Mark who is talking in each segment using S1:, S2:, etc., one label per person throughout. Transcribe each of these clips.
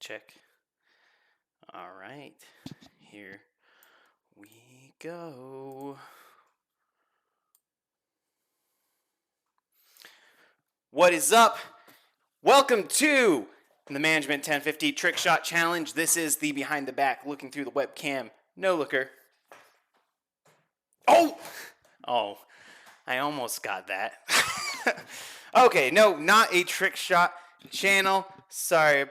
S1: check. All right, here we go. What is up? Welcome to the Management 1050 Trick Shot Challenge. This is the behind the back, looking through the webcam, no looker. Oh, I almost got that. Okay, no, not a trick shot channel. Sorry.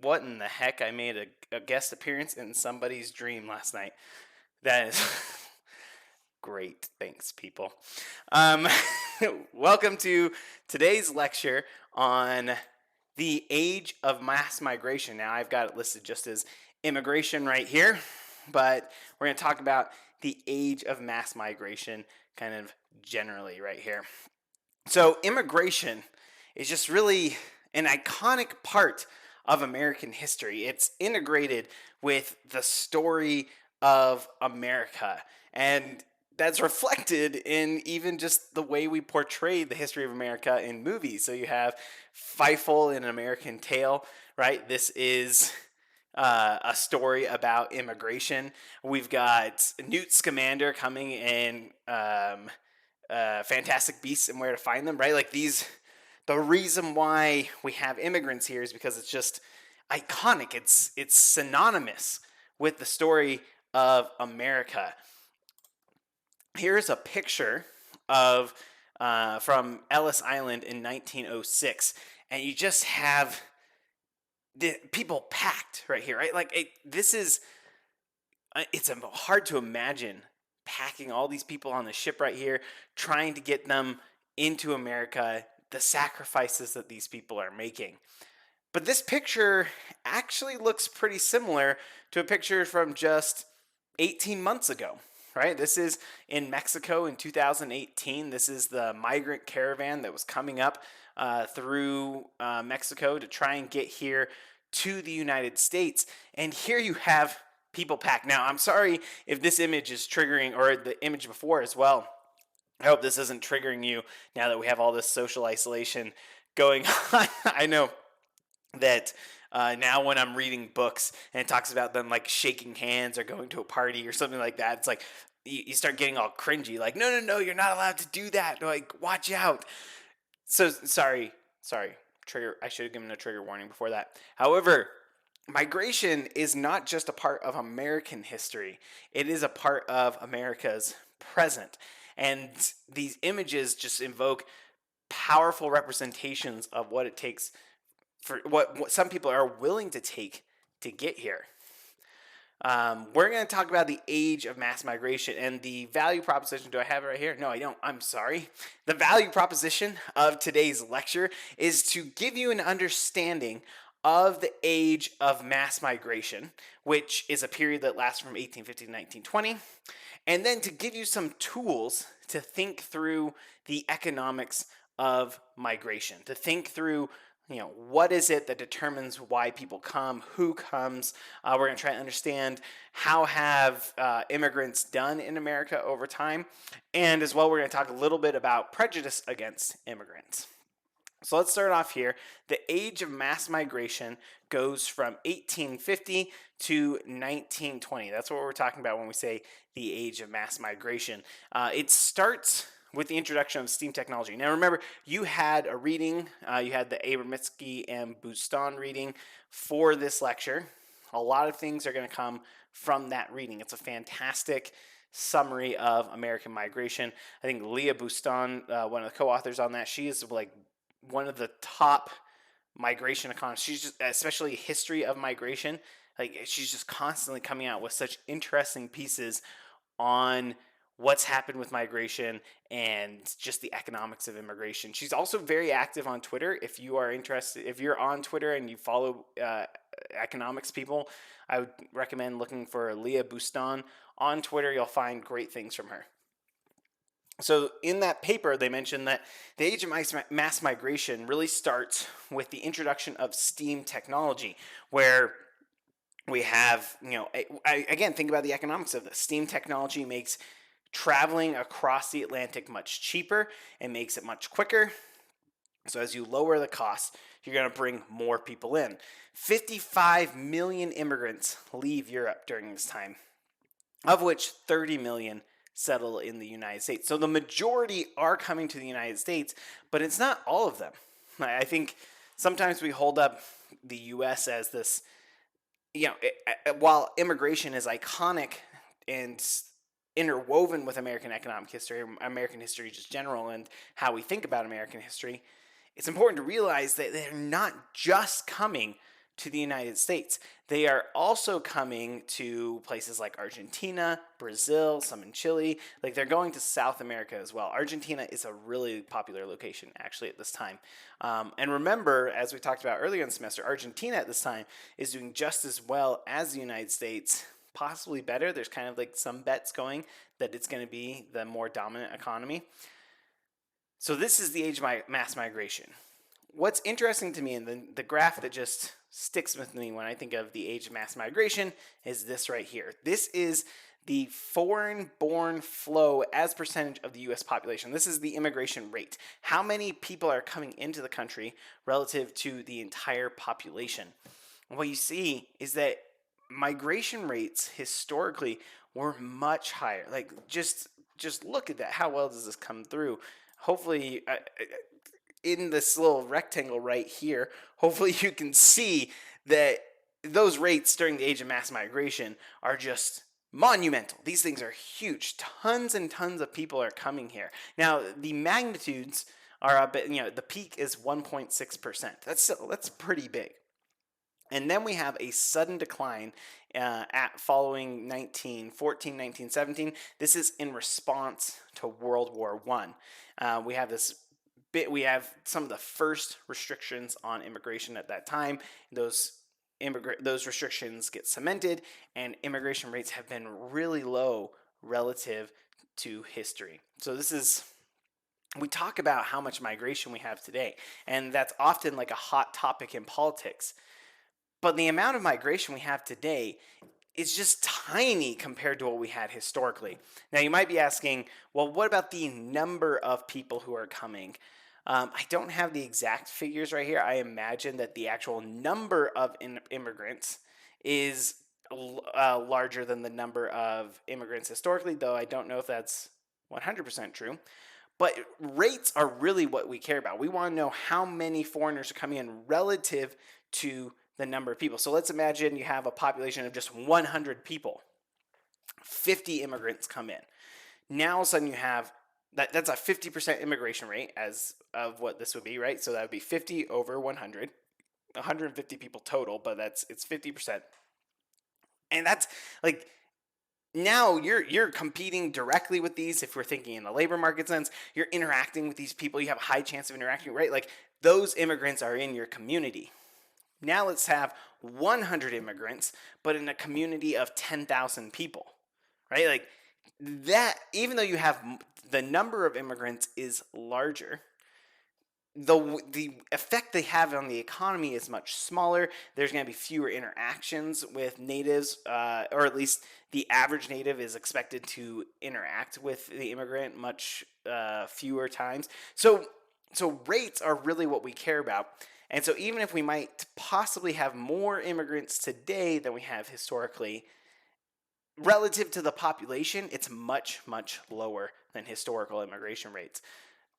S1: What in the heck? I made a guest appearance in somebody's dream last night. That is great. Thanks, people. Welcome to today's lecture on the age of mass migration. Now, I've got it listed just as immigration right here, but we're going to talk about the age of mass migration kind of generally right here. So immigration is just really an iconic part of American history. It's integrated with the story of America, and that's reflected in even just the way we portray the history of America in movies. So you have Feifel in An American Tale, right? This is a story about immigration. We've got Newt Scamander coming in Fantastic Beasts and Where to Find Them, right? Like the reason why we have immigrants here is because it's just iconic. It's synonymous with the story of America. Here's a picture of from Ellis Island in 1906, and you just have the people packed right here, right? Like it's hard to imagine packing all these people on the ship right here, trying to get them into America, the sacrifices that these people are making. But this picture actually looks pretty similar to a picture from just 18 months ago, right? This is in Mexico in 2018. This is the Migrant Caravan that was coming up through Mexico to try and get here to the United States. And here you have people packed. Now, I'm sorry if this image is triggering, or the image before as well. I hope this isn't triggering you now that we have all this social isolation going on. I know that now when I'm reading books and it talks about them like shaking hands or going to a party or something like that, it's like you start getting all cringy, like, no, you're not allowed to do that. Like, watch out. So sorry, trigger. I should have given a trigger warning before that. However, migration is not just a part of American history. It is a part of America's present. And these images just invoke powerful representations of what it takes for what some people are willing to take to get here. We're going to talk about the age of mass migration and the value proposition. Do I have it right here? No, I don't. I'm sorry. The value proposition of today's lecture is to give you an understanding of the age of mass migration, which is a period that lasts from 1850 to 1920, and then to give you some tools to think through the economics of migration, to think through what is it that determines why people come, who comes. We're going to try to understand how have immigrants done in America over time, and as well we're going to talk a little bit about prejudice against immigrants. So let's start off here. The age of mass migration goes from 1850 to 1920. That's what we're talking about when we say the age of mass migration. It starts with the introduction of steam technology. Now remember, you had a reading, you had the Abramitsky and Buston reading for this lecture. A lot of things are going to come from that reading. It's a fantastic summary of American migration. I think Leah Buston, one of the co-authors on that, she is like one of the top migration economists. She's just, especially history of migration, like she's just constantly coming out with such interesting pieces on what's happened with migration and just the economics of immigration. She's also very active on Twitter. If you are interested, if you're on Twitter and you follow economics people, I would recommend looking for Leah Buston on Twitter. You'll find great things from her. So in that paper, they mentioned that the age of mass migration really starts with the introduction of steam technology, where we have, again, think about the economics of this. Steam technology makes traveling across the Atlantic much cheaper and makes it much quicker. So as you lower the cost, you're going to bring more people in. 55 million immigrants leave Europe during this time, of which 30 million settle in the United States. So the majority are coming to the United States, but it's not all of them. I think sometimes we hold up the US as this, while immigration is iconic and interwoven with American economic history, American history just general, and how we think about American history, it's important to realize that they're not just coming to the United States. They are also coming to places like Argentina, Brazil, some in Chile. Like, they're going to South America as well. Argentina is a really popular location actually at this time. And remember, as we talked about earlier in the semester, Argentina at this time is doing just as well as the United States, possibly better. There's kind of like some bets going that it's going to be the more dominant economy. So this is the age of mass migration. What's interesting to me, and the graph that just sticks with me when I think of the age of mass migration, is this right here. This is the foreign-born flow as percentage of the U.S. population. This is the immigration rate. How many people are coming into the country relative to the entire population? And what you see is that migration rates historically were much higher. Like, just look at that. How well does this come through? Hopefully, in this little rectangle right here, hopefully you can see that those rates during the age of mass migration are just monumental. These things are huge. Tons and tons of people are coming here. Now, the magnitudes are a bit, the peak is 1.6%. That's pretty big. And then we have a sudden decline following 1914, 1917. This is in response to World War I. We have some of the first restrictions on immigration at that time. Those restrictions get cemented, and immigration rates have been really low relative to history. So we talk about how much migration we have today, and that's often like a hot topic in politics. But the amount of migration we have today is just tiny compared to what we had historically. Now, you might be asking, well, what about the number of people who are coming? I don't have the exact figures right here. I imagine that the actual number of immigrants is larger than the number of immigrants historically, though I don't know if that's 100% true. But rates are really what we care about. We want to know how many foreigners are coming in relative to the number of people. So let's imagine you have a population of just 100 people. 50 immigrants come in. Now all of a sudden you have that's a 50% immigration rate as of what this would be, right? So that would be 50 over 100, 150 people total, but it's 50%. And that's like, now you're competing directly with these. If we're thinking in the labor market sense, you're interacting with these people. You have a high chance of interacting, right? Like, those immigrants are in your community. Now let's have 100 immigrants, but in a community of 10,000 people, right? Like, that, even though you have the number of immigrants is larger, the effect they have on the economy is much smaller. There's going to be fewer interactions with natives, or at least the average native is expected to interact with the immigrant much fewer times. So rates are really what we care about. And so even if we might possibly have more immigrants today than we have historically, relative to the population, it's much, much lower than historical immigration rates.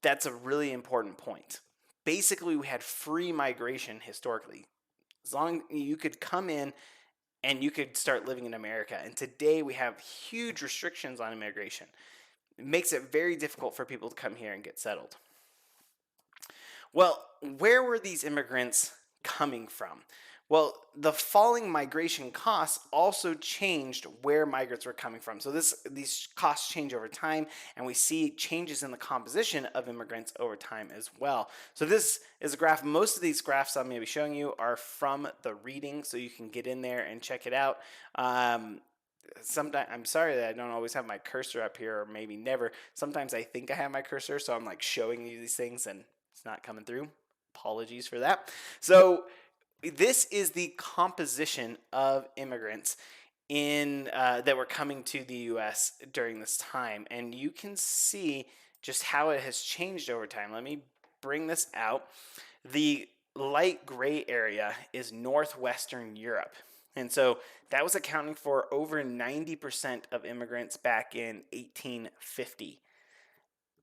S1: That's a really important point. Basically, we had free migration historically. As long as you could come in and you could start living in America. And today we have huge restrictions on immigration. It makes it very difficult for people to come here and get settled. Well, where were these immigrants coming from? Well, the falling migration costs also changed where migrants were coming from. So these costs change over time, and we see changes in the composition of immigrants over time as well. So this is a graph. Most of these graphs I'm going to be showing you are from the reading, so you can get in there and check it out. Sometimes I'm sorry that I don't always have my cursor up here, or maybe never. Sometimes I think I have my cursor, so I'm like showing you these things and it's not coming through. Apologies for that. So this is the composition of immigrants that were coming to the U.S. during this time, and you can see just how it has changed over time. Let me bring this out, the light gray area is northwestern Europe. And so that was accounting for over 90% of immigrants back in 1850.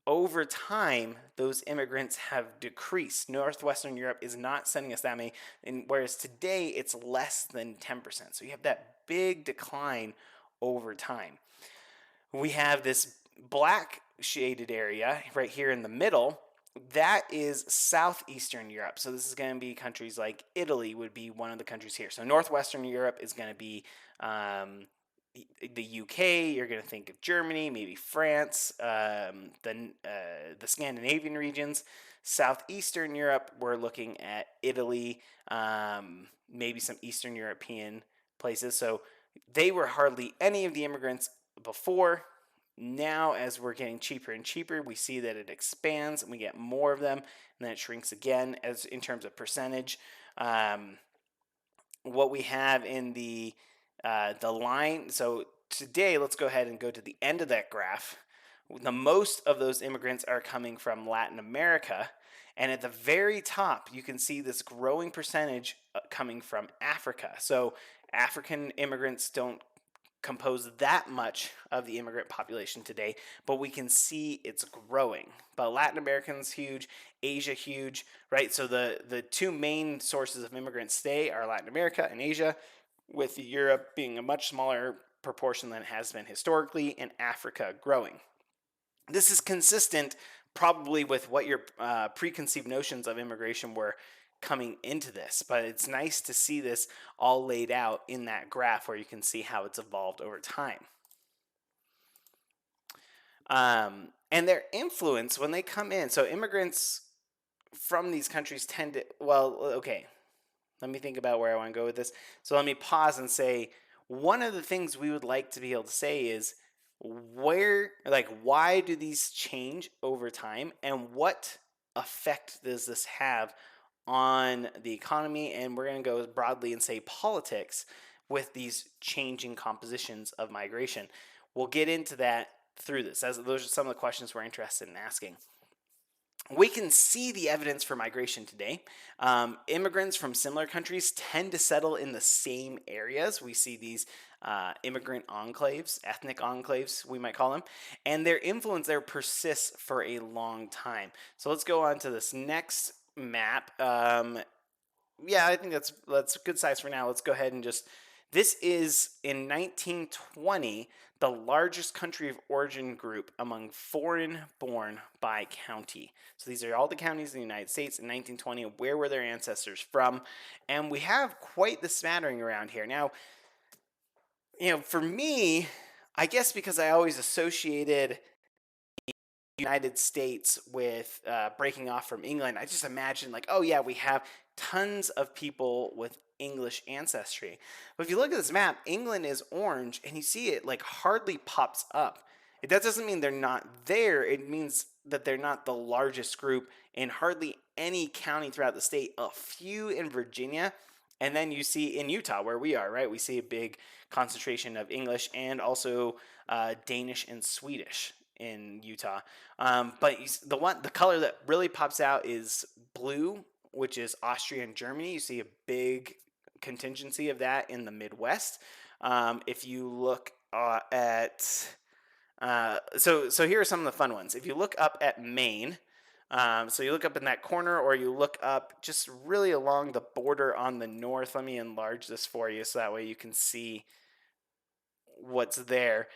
S1: Over time, those immigrants have decreased. Northwestern Europe is not sending us that many, and whereas today it's less than 10%. So you have that big decline over time. We have this black shaded area right here in the middle. That is southeastern Europe. So this is going to be countries like Italy would be one of the countries here. So northwestern Europe is going to be the UK. You're going to think of Germany, maybe France, the Scandinavian regions. Southeastern Europe, we're looking at Italy, maybe some Eastern European places. So they were hardly any of the immigrants before. Now, as we're getting cheaper and cheaper, we see that it expands and we get more of them, and then it shrinks again as in terms of percentage. What we have in the line. So today, let's go ahead and go to the end of that graph. The most of those immigrants are coming from Latin America, and at the very top, you can see this growing percentage coming from Africa. So African immigrants don't compose that much of the immigrant population today, but we can see it's growing. But Latin Americans huge, Asia huge, right? So the two main sources of immigrants today are Latin America and Asia, with Europe being a much smaller proportion than it has been historically, and Africa growing. This is consistent probably with what your preconceived notions of immigration were coming into this, but it's nice to see this all laid out in that graph where you can see how it's evolved over time. And their influence when they come in, so immigrants from these countries tend to, well, okay, let me think about where I want to go with this. So let me pause and say, one of the things we would like to be able to say is why do these change over time, and what effect does this have on the economy? And we're going to go broadly and say politics with these changing compositions of migration. We'll get into that through this, as those are some of the questions we're interested in asking. We can see the evidence for migration today. Immigrants from similar countries tend to settle in the same areas. We see these immigrant enclaves, ethnic enclaves, we might call them, and their influence there persists for a long time. So let's go on to this next map. Yeah, I think that's a good size for now. Let's go ahead and this is in 1920, the largest country of origin group among foreign born by county. So these are all the counties in the United States in 1920. Where were their ancestors from? And we have quite the smattering around here. Now, for me, I guess because I always associated the United States with breaking off from England, I just imagine oh yeah, we have tons of people with English ancestry. But if you look at this map, England is orange, and you see it hardly pops up. That doesn't mean they're not there. It means that they're not the largest group in hardly any county throughout the state. A few in Virginia, and then you see in Utah, where we are, right? We see a big concentration of English and also Danish and Swedish in Utah. But the color that really pops out is blue, which is Austria and Germany. You see a big contingency of that in the Midwest. If you look at, so here are some of the fun ones. If you look up at Maine, so you look up in that corner, or you look up just really along the border on the north. Let me enlarge this for you so that way you can see what's there.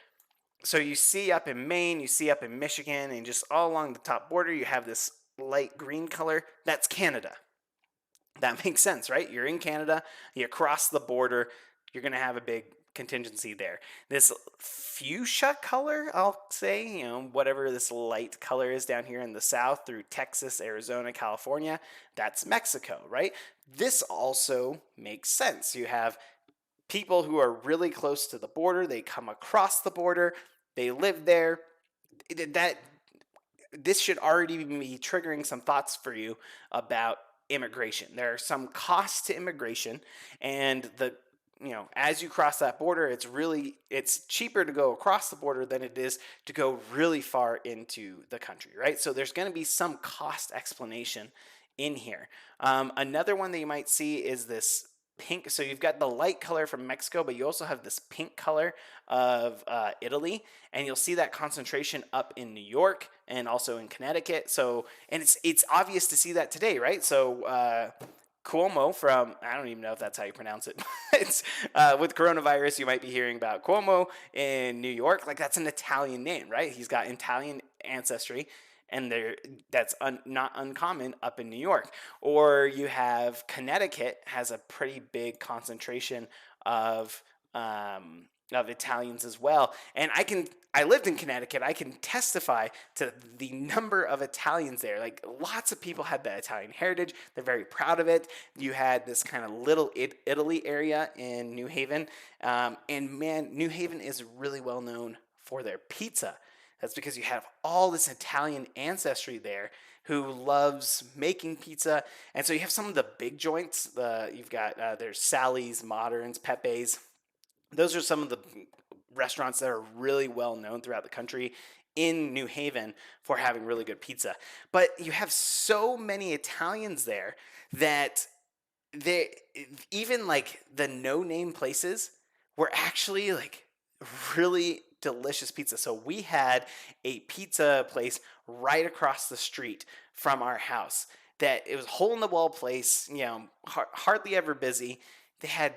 S1: So you see up in Maine, you see up in Michigan, and just all along the top border, you have this light green color. That's Canada. That makes sense, right? You're in Canada, you cross the border, you're going to have a big contingency there. This fuchsia color, I'll say, whatever this light color is down here in the south through Texas, Arizona, California, that's Mexico, right? This also makes sense. You have people who are really close to the border, they come across the border, they live there. This should already be triggering some thoughts for you about immigration. There are some costs to immigration, and the as you cross that border, it's cheaper to go across the border than it is to go really far into the country, right? So there's going to be some cost explanation in here. Another one that you might see is this pink. So you've got the light color from Mexico, but you also have this pink color of Italy, and you'll see that concentration up in New York and also in Connecticut. So, and it's obvious to see that today, right? So Cuomo from, I don't even know if that's how you pronounce it. It's with coronavirus, you might be hearing about Cuomo in New York. Like, that's an Italian name, right? He's got Italian ancestry, and that's not uncommon up in New York. Or you have Connecticut has a pretty big concentration of Italians as well. And I lived in Connecticut. I can testify to the number of Italians there. Like, lots of people had that Italian heritage. They're very proud of it. You had this kind of little Italy area in New Haven. And man, New Haven is really well known for their pizza. That's because you have all this Italian ancestry there who loves making pizza. And so you have some of the big joints. You've got, there's Sally's, Moderns, Pepe's. Those are some of the restaurants that are really well known throughout the country in New Haven for having really good pizza. But you have so many Italians there that they, even like the no-name places were actually like really delicious pizza. So we had a pizza place right across the street from our house that it was a hole in the wall place, hardly ever busy. They had,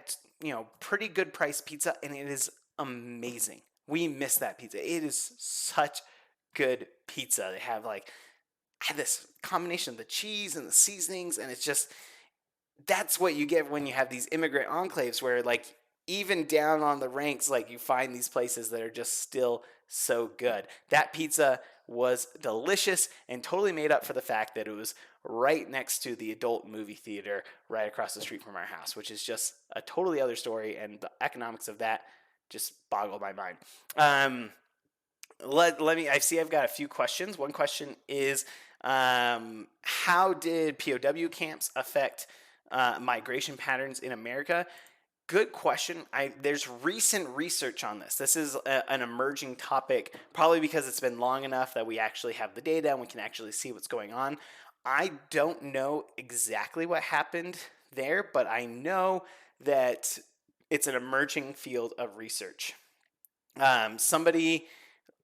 S1: pretty good priced pizza, and it is amazing. We miss that pizza. It is such good pizza. They have this combination of the cheese and the seasonings, and it's just, that's what you get when you have these immigrant enclaves where even down on the ranks, you find these places that are just still so good. That pizza was delicious and totally made up for the fact that it was right next to the adult movie theater right across the street from our house, which is just a totally other story, and the economics of that just boggle my mind. I see I've got a few questions. One question is, how did POW camps affect migration patterns in America? Good question. There's recent research on this. This is an emerging topic, probably because it's been long enough that we actually have the data and we can actually see what's going on. I don't know exactly what happened there, but I know that it's an emerging field of research. Somebody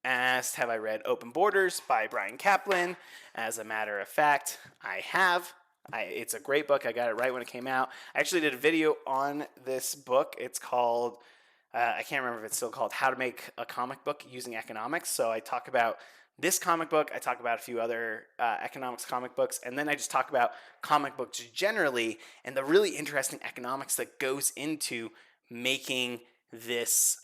S1: asked, have I read Open Borders by Brian Kaplan? As a matter of fact, I have. It's a great book. I got it right when it came out. I actually did a video on this book. It's called, I can't remember if it's still called How to Make a Comic Book Using Economics. So I talk about this comic book. I talk about a few other economics comic books. And then I just talk about comic books generally and the really interesting economics that goes into making these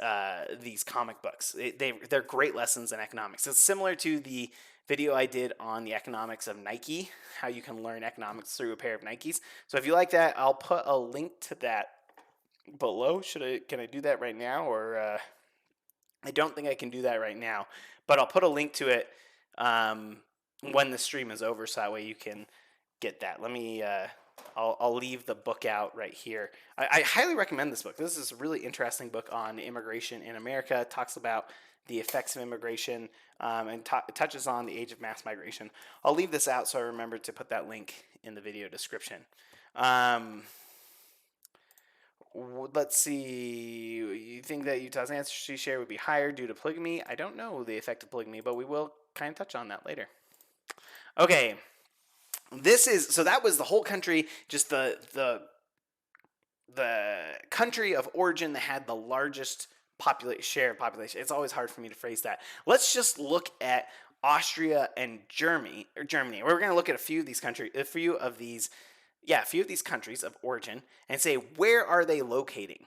S1: comic books. They're great lessons in economics. It's similar to the video I did on the economics of Nike, how you can learn economics through a pair of Nikes. So if you like that, I'll put a link to that below. Can I do that right now? Or I don't think I can do that right now, but I'll put a link to it when the stream is over, so that way you can get that. Let me, I'll leave the book out right here. I highly recommend this book. This is a really interesting book on immigration in America. It talks about the effects of immigration and touches on the age of mass migration. I'll leave this out so I remember to put that link in the video description. Let's see. You think that Utah's ancestry share would be higher due to polygamy? I don't know the effect of polygamy, but we will kind of touch on that later. Okay. So that was the whole country, just the country of origin that had the largest share of population. It's always hard for me to phrase that. Let's just look at Austria and Germany. We're going to look at a few of these countries of origin and say, where are they locating?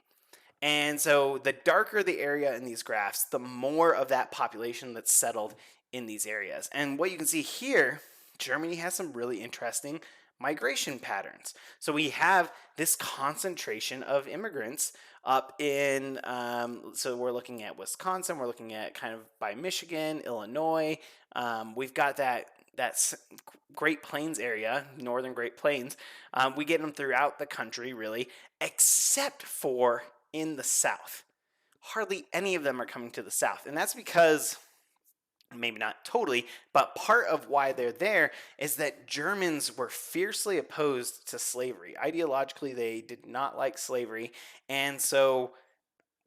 S1: And so the darker the area in these graphs, the more of that population that's settled in these areas. And what you can see here, Germany has some really interesting migration patterns. So we have this concentration of immigrants up in, so we're looking at Wisconsin, we're looking at kind of by Michigan, Illinois. We've got that Great Plains area, northern Great Plains. We get them throughout the country, really, except for in the South. Hardly any of them are coming to the South. And that's because, maybe not totally, but part of why they're there is that Germans were fiercely opposed to slavery. Ideologically, they did not like slavery. And so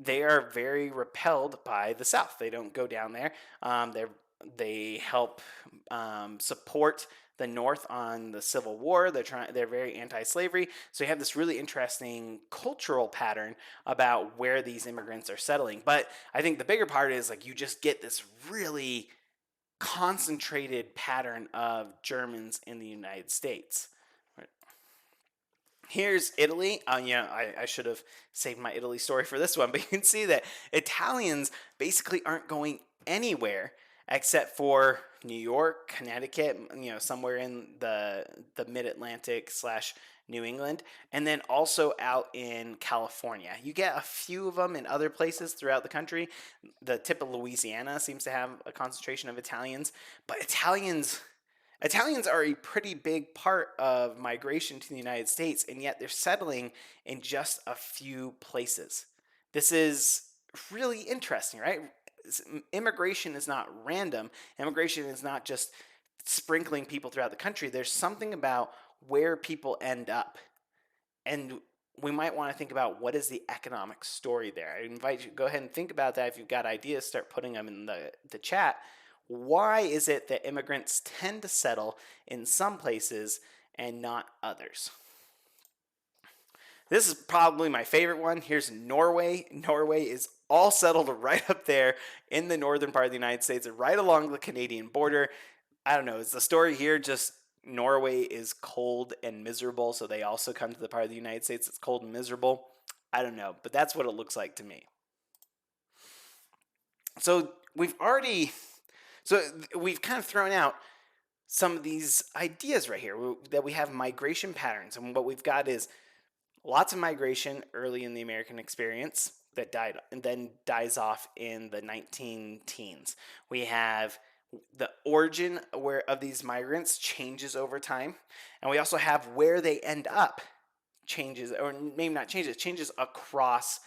S1: they are very repelled by the South. They don't go down there. They help support the North on the Civil War. They're very anti-slavery. So you have this really interesting cultural pattern about where these immigrants are settling. But I think the bigger part is like you just get this really concentrated pattern of Germans in the United States. Here's Italy. I should have saved my Italy story for this one, but you can see that Italians basically aren't going anywhere except for New York, Connecticut, somewhere in the mid-Atlantic / New England, and then also out in California. You get a few of them in other places throughout the country. The tip of Louisiana seems to have a concentration of Italians, but Italians are a pretty big part of migration to the United States, and yet they're settling in just a few places. This is really interesting, right? Immigration is not random. Immigration is not just sprinkling people throughout the country. There's something about where people end up. And we might want to think about what is the economic story there. I invite you to go ahead and think about that. If you've got ideas, start putting them in the chat. Why is it that immigrants tend to settle in some places and not others? This is probably my favorite one. Here's Norway. Norway is all settled right up there in the northern part of the United States, right along the Canadian border. I don't know, is the story here just Norway is cold and miserable, so they also come to the part of the United States that's cold and miserable? I don't know, but that's what it looks like to me. So we've kind of thrown out some of these ideas right here, that we have migration patterns, and what we've got is lots of migration early in the American experience that died and then dies off in the 19-teens. We have the origin of these migrants changes over time, and we also have where they end up changes, or maybe not changes, changes across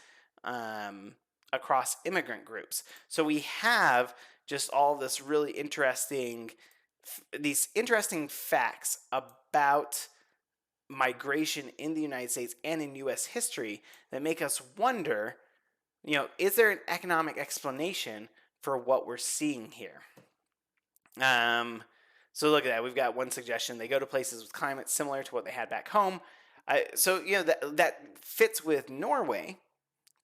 S1: immigrant groups. So we have just all this really interesting facts about migration in the United States and in U.S. history that make us wonder, is there an economic explanation for what we're seeing here? So look at that. We've got one suggestion. They go to places with climates similar to what they had back home. That fits with Norway,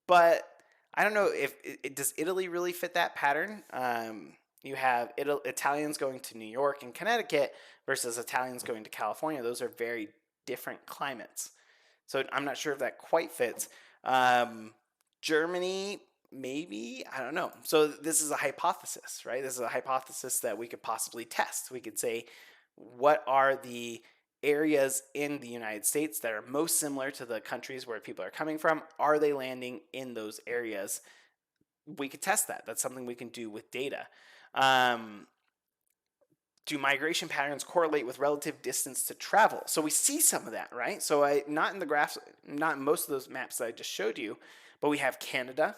S1: but I don't know if does Italy really fit that pattern. You have Italians going to New York and Connecticut versus Italians going to California. Those are very different climates. So I'm not sure if that quite fits. Germany, maybe, I don't know. So this is a hypothesis, right? This is a hypothesis that we could possibly test. We could say, what are the areas in the United States that are most similar to the countries where people are coming from? Are they landing in those areas? We could test that. That's something we can do with data. Do migration patterns correlate with relative distance to travel? So we see some of that, right? So not in the graphs, not in most of those maps that I just showed you, but we have Canada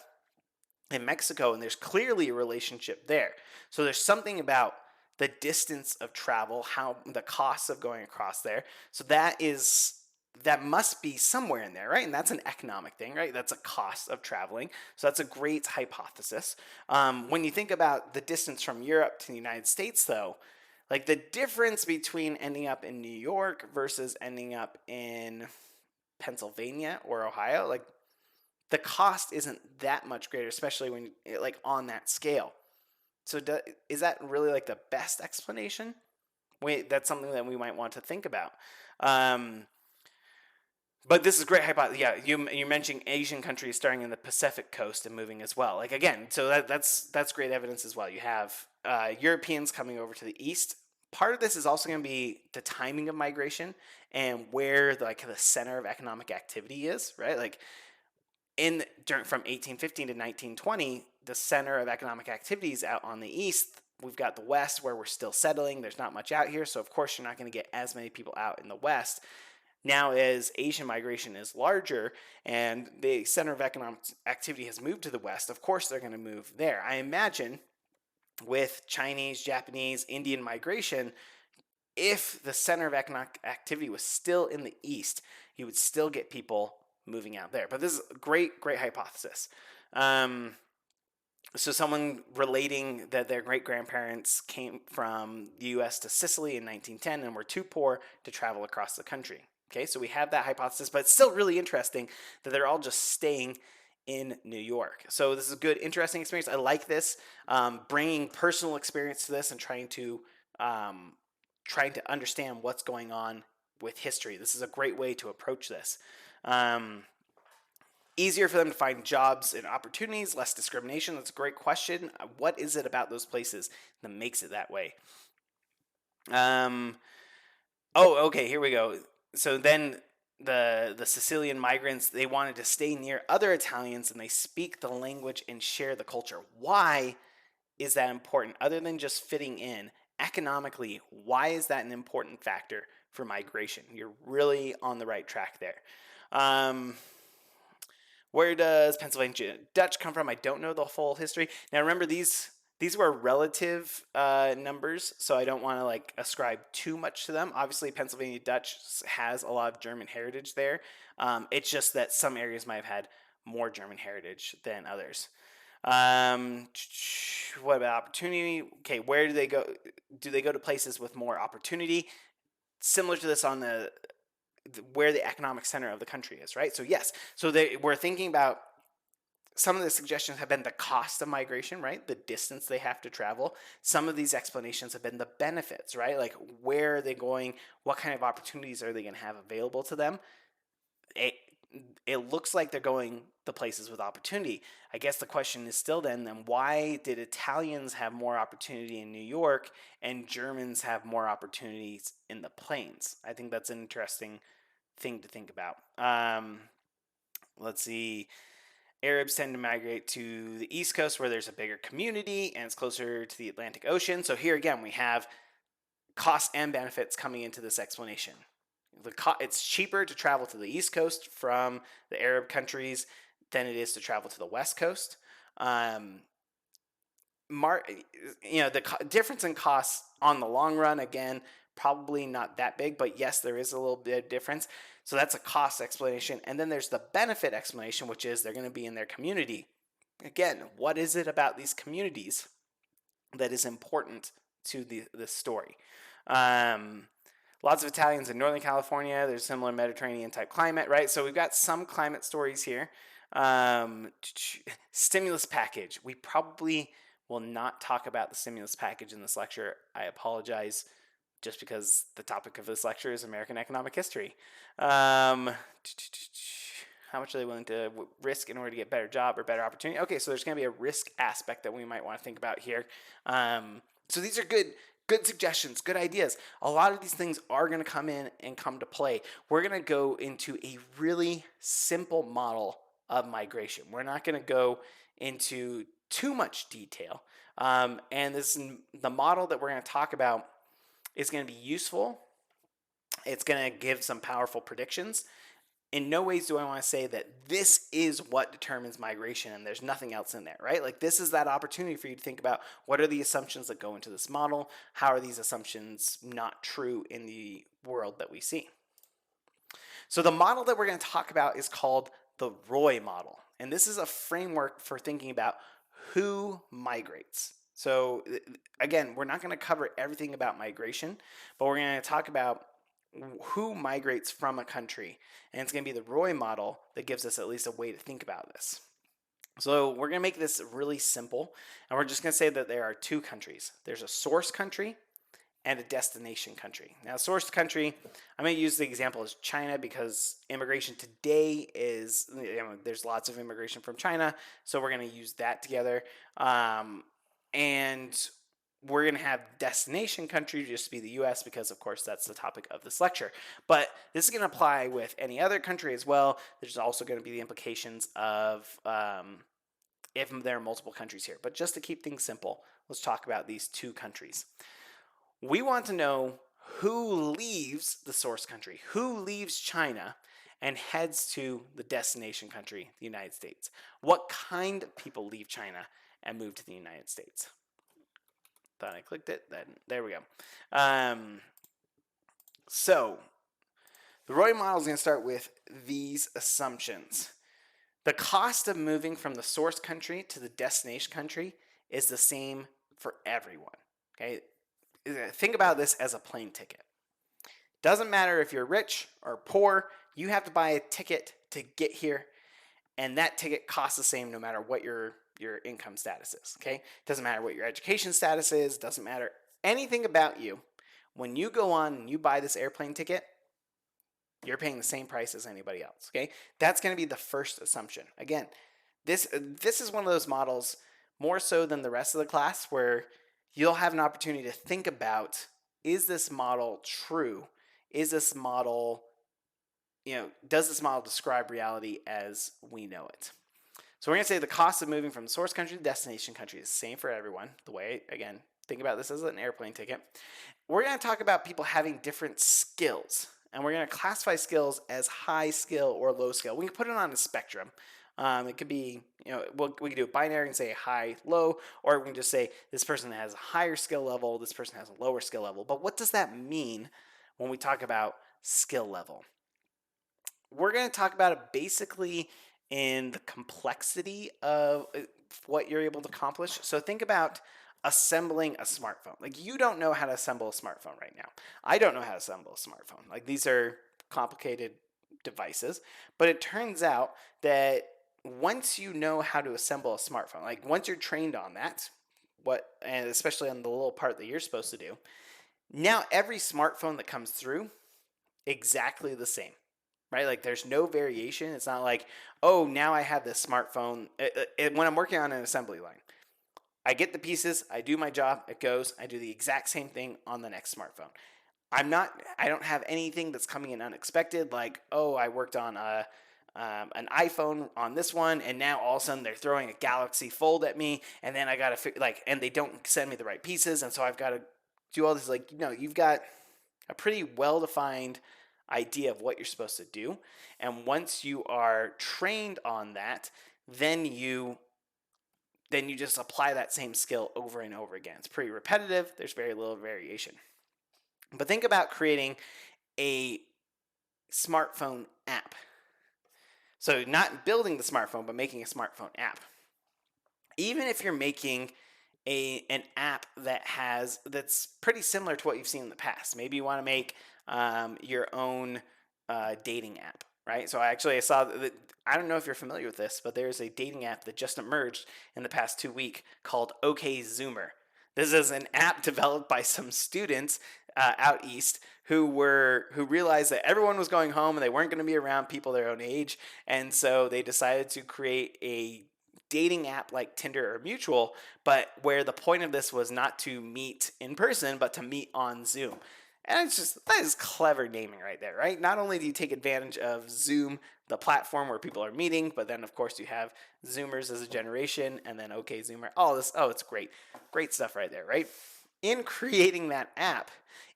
S1: and Mexico, and there's clearly a relationship there. So there's something about the distance of travel, how the costs of going across there. So that must be somewhere in there, right? And that's an economic thing, right? That's a cost of traveling. So that's a great hypothesis. When you think about the distance from Europe to the United States, though, like the difference between ending up in New York versus ending up in Pennsylvania or Ohio, like the cost isn't that much greater, especially when like on that scale. So is that really like the best explanation? That's something that we might want to think about. But this is great hypothesis. Yeah, you mentioned Asian countries starting in the Pacific coast and moving as well. Like again, so that's great evidence as well. You have Europeans coming over to the east. Part of this is also going to be the timing of migration and where the center of economic activity is, right? Like from 1815 to 1920, the center of economic activity is out on the east. We've got the west where we're still settling. There's not much out here, so of course you're not going to get as many people out in the west. Now, as Asian migration is larger and the center of economic activity has moved to the West, of course they're going to move there. I imagine with Chinese, Japanese, Indian migration, if the center of economic activity was still in the East, you would still get people moving out there. But this is a great, great hypothesis. So someone relating that their great grandparents came from the US to Sicily in 1910 and were too poor to travel across the country. Okay, so we have that hypothesis, but it's still really interesting that they're all just staying in New York. So this is a good, interesting experience. I like this, bringing personal experience to this and trying to understand what's going on with history. This is a great way to approach this. Easier for them to find jobs and opportunities, less discrimination. That's a great question. What is it about those places that makes it that way? Okay, here we go. So then the Sicilian migrants, they wanted to stay near other Italians and they speak the language and share the culture. Why is that important? Other than just fitting in, economically, why is that an important factor for migration? You're really on the right track there. Where does Pennsylvania Dutch come from? I don't know the full history. Now remember, these were relative numbers, so I don't want to like ascribe too much to them. Obviously, Pennsylvania Dutch has a lot of German heritage there. It's just that some areas might have had more German heritage than others. What about opportunity? Okay, where do they go? Do they go to places with more opportunity? Similar to this on where the economic center of the country is, right? So yes, so we're thinking about some of the suggestions have been the cost of migration, right? The distance they have to travel. Some of these explanations have been the benefits, right? Like where are they going? What kind of opportunities are they going to have available to them? It looks like they're going the places with opportunity. I guess the question is still then why did Italians have more opportunity in New York and Germans have more opportunities in the plains? I think that's an interesting thing to think about. Let's see. Arabs tend to migrate to the East Coast where there's a bigger community and it's closer to the Atlantic Ocean. So here again, we have costs and benefits coming into this explanation. It's cheaper to travel to the East Coast from the Arab countries than it is to travel to the West Coast. The difference in costs on the long run, again, probably not that big, but yes, there is a little bit of difference. So that's a cost explanation. And then there's the benefit explanation, which is they're going to be in their community. Again, what is it about these communities that is important to this story? Lots of Italians in Northern California. There's similar Mediterranean type climate, right? So we've got some climate stories here. Stimulus package. We probably will not talk about the stimulus package in this lecture. I apologize, just because the topic of this lecture is American economic history. How much are they willing to risk in order to get better job or better opportunity? Okay, so there's going to be a risk aspect that we might want to think about here. So these are good suggestions, good ideas. A lot of these things are going to come in and come to play. We're going to go into a really simple model of migration. We're not going to go into too much detail. And the model that we're going to talk about is going to be useful. It's going to give some powerful predictions. In no ways do I want to say that this is what determines migration and there's nothing else in there, right? Like this is that opportunity for you to think about what are the assumptions that go into this model? How are these assumptions not true in the world that we see? So the model that we're going to talk about is called the ROI model. And this is a framework for thinking about who migrates. So again, we're not going to cover everything about migration, but we're going to talk about who migrates from a country. And it's going to be the ROI model that gives us at least a way to think about this. So we're going to make this really simple. And we're just going to say that there are two countries. There's a source country and a destination country. Now, source country, I'm going to use the example as China because immigration today is, there's lots of immigration from China. So we're going to use that together. And we're going to have destination country just to be the US because, of course, that's the topic of this lecture. But this is going to apply with any other country as well. There's also going to be the implications of if there are multiple countries here. But just to keep things simple, let's talk about these two countries. We want to know who leaves the source country, who leaves China and heads to the destination country, the United States. What kind of people leave China and move to the United States? Thought I clicked it. Then there we go. So the ROI model is going to start with these assumptions. The cost of moving from the source country to the destination country is the same for everyone. Okay, think about this as a plane ticket. Doesn't matter if you're rich or poor, you have to buy a ticket to get here, and that ticket costs the same no matter what your income status is. Okay, doesn't matter what your education status is, doesn't matter anything about you. When you go on and you buy this airplane ticket, you're paying the same price as anybody else. Okay, that's going to be the first assumption. Again, this is one of those models more so than the rest of the class where you'll have an opportunity to think about, is this model true? Is this model, does this model describe reality as we know it? So we're going to say the cost of moving from the source country to destination country is the same for everyone. The way, again, think about this as an airplane ticket. We're going to talk about people having different skills. And we're going to classify skills as high skill or low skill. We can put it on a spectrum. It could be, we can do a binary and say high, low, or we can just say this person has a higher skill level, this person has a lower skill level. But what does that mean when we talk about skill level? We're going to talk about it basically in the complexity of what you're able to accomplish. So think about assembling a smartphone. Like, you don't know how to assemble a smartphone right now. I don't know how to assemble a smartphone. Like, these are complicated devices, but it turns out that once you know how to assemble a smartphone, like once you're trained on that, and especially on the little part that you're supposed to do, now every smartphone that comes through, exactly the same, right? Like, there's no variation. It's not like, oh, now I have this smartphone. When I'm working on an assembly line, I get the pieces, I do my job, it goes, I do the exact same thing on the next smartphone. I don't have anything that's coming in unexpected, like, oh, I worked on an iPhone on this one, and now all of a sudden they're throwing a Galaxy Fold at me, and then I got to and they don't send me the right pieces, and so I've got to do all this. Like, you've got a pretty well-defined idea of what you're supposed to do, and once you are trained on that, then you just apply that same skill over and over again. It's pretty repetitive. There's very little variation. But think about creating a smartphone app. So not building the smartphone, but making a smartphone app. Even if you're making an app that's pretty similar to what you've seen in the past. Maybe you want to make your own dating app, right? So I saw that, I don't know if you're familiar with this, but there's a dating app that just emerged in the past 2 weeks called OkZoomer. This is an app developed by some students out east who realized that everyone was going home and they weren't going to be around people their own age, and so they decided to create a dating app like Tinder or Mutual, but where the point of this was not to meet in person, but to meet on Zoom. And that is clever naming right there, right? Not only do you take advantage of Zoom, the platform where people are meeting, but then of course you have Zoomers as a generation, and then OkZoomer, all this. Oh, it's great. Great stuff right there, right? In creating that app,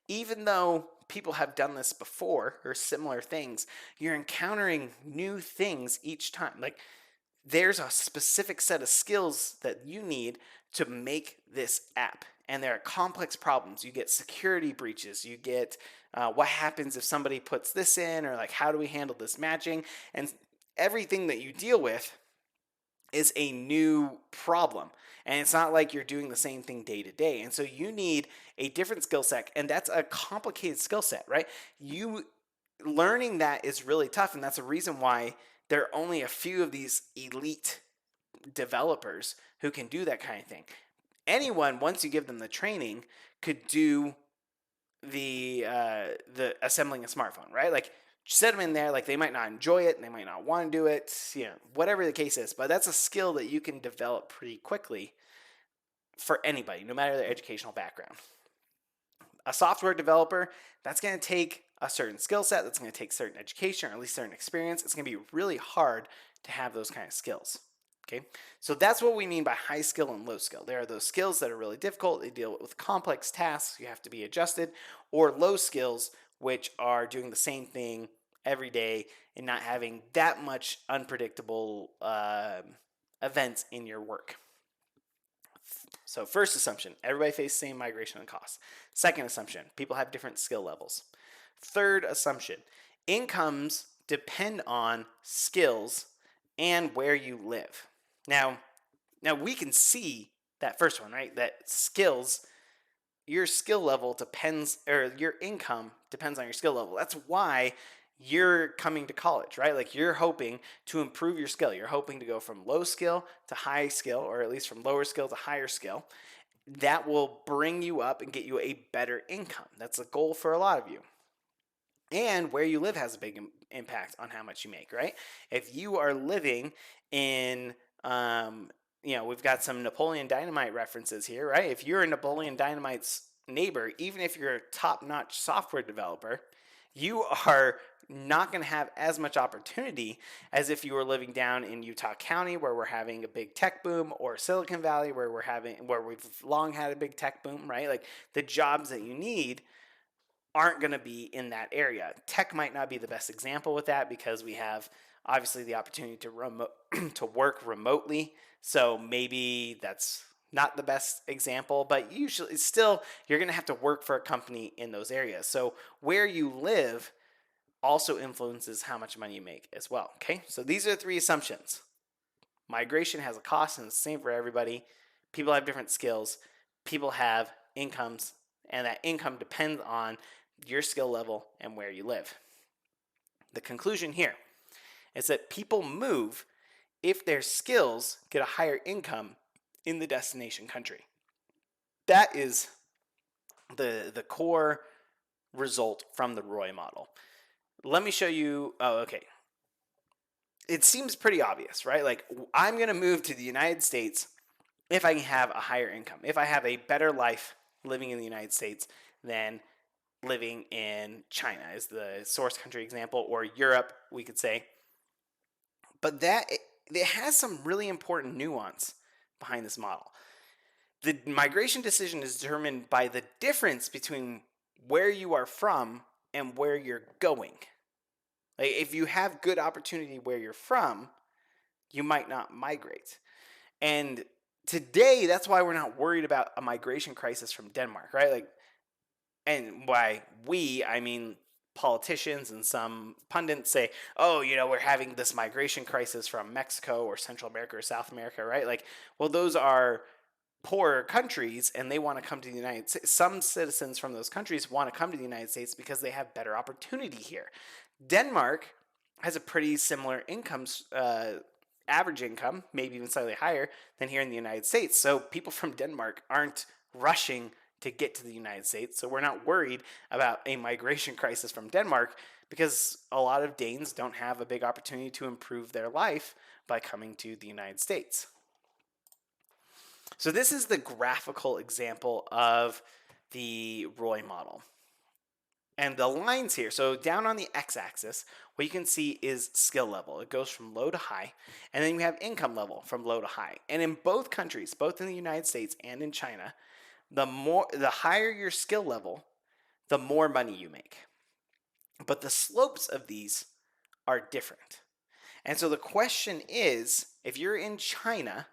S1: even though people have done this before or similar things, you're encountering new things each time. Like, there's a specific set of skills that you need to make this app. And there are complex problems. You get security breaches. You get what happens if somebody puts this in, or like, how do we handle this matching? And everything that you deal with is a new problem. And it's not like you're doing the same thing day to day. And so you need a different skill set. And that's a complicated skill set, right? Learning that is really tough. And that's a reason why there are only a few of these elite developers who can do that kind of thing. Anyone, once you give them the training, could do the assembling a smartphone, right? Like, set them in there. Like, they might not enjoy it, and they might not want to do it, whatever the case is. But that's a skill that you can develop pretty quickly for anybody, no matter their educational background. A software developer, that's going to take a certain skill set. That's going to take certain education, or at least certain experience. It's going to be really hard to have those kind of skills. Okay, so that's what we mean by high skill and low skill. There are those skills that are really difficult. They deal with complex tasks. You have to be adjusted, or low skills, which are doing the same thing every day and not having that much unpredictable events in your work. So first assumption, everybody faces the same migration and costs. Second assumption, people have different skill levels. Third assumption, incomes depend on skills and where you live. Now we can see that first one, right? That skills, your skill level depends, or your income depends on your skill level. That's why you're coming to college, right? Like you're hoping to improve your skill. You're hoping to go from low skill to high skill, or at least from lower skill to higher skill. That will bring you up and get you a better income. That's a goal for a lot of you. And where you live has a big impact on how much you make, right? If you are living in, we've got some Napoleon Dynamite references here, right? If you're a Napoleon Dynamite's neighbor, even if you're a top-notch software developer, you are not going to have as much opportunity as if you were living down in Utah County, where we're having a big tech boom, or Silicon Valley, where we've long had a big tech boom, right? Like the jobs that you need aren't going to be in that area. Tech might not be the best example with that, because we have obviously the opportunity to to work remotely. So maybe that's not the best example, but usually still you're going to have to work for a company in those areas. So where you live also influences how much money you make as well. Okay, so these are the three assumptions. Migration has a cost, and it's the same for everybody. People have different skills. People have incomes, and that income depends on your skill level and where you live. The conclusion here is that people move if their skills get a higher income in the destination country. That is the core result from the ROI model. Let me show you. Oh, okay. It seems pretty obvious, right? Like, I'm going to move to the United States if I can have a higher income, if I have a better life living in the United States than living in China, is the source country example, or Europe, we could say. But it has some really important nuance behind this model. The migration decision is determined by the difference between where you are from and where you're going. Like, if you have good opportunity where you're from, you might not migrate. And today, that's why we're not worried about a migration crisis from Denmark, right? Like, and by we, I mean politicians and some pundits say, oh, we're having this migration crisis from Mexico or Central America or South America, right? Like, well, those are poor countries, and they want to come to the United States. Some citizens from those countries want to come to the United States because they have better opportunity here. Denmark has a pretty similar average income, maybe even slightly higher than here in the United States. So people from Denmark aren't rushing to get to the United States. So we're not worried about a migration crisis from Denmark, because a lot of Danes don't have a big opportunity to improve their life by coming to the United States. So this is the graphical example of the ROI model. And the lines here, so down on the x-axis, what you can see is skill level. It goes from low to high. And then you have income level from low to high. And in both countries, both in the United States and in China, the higher your skill level, the more money you make. But the slopes of these are different. And so the question is, if you're in China,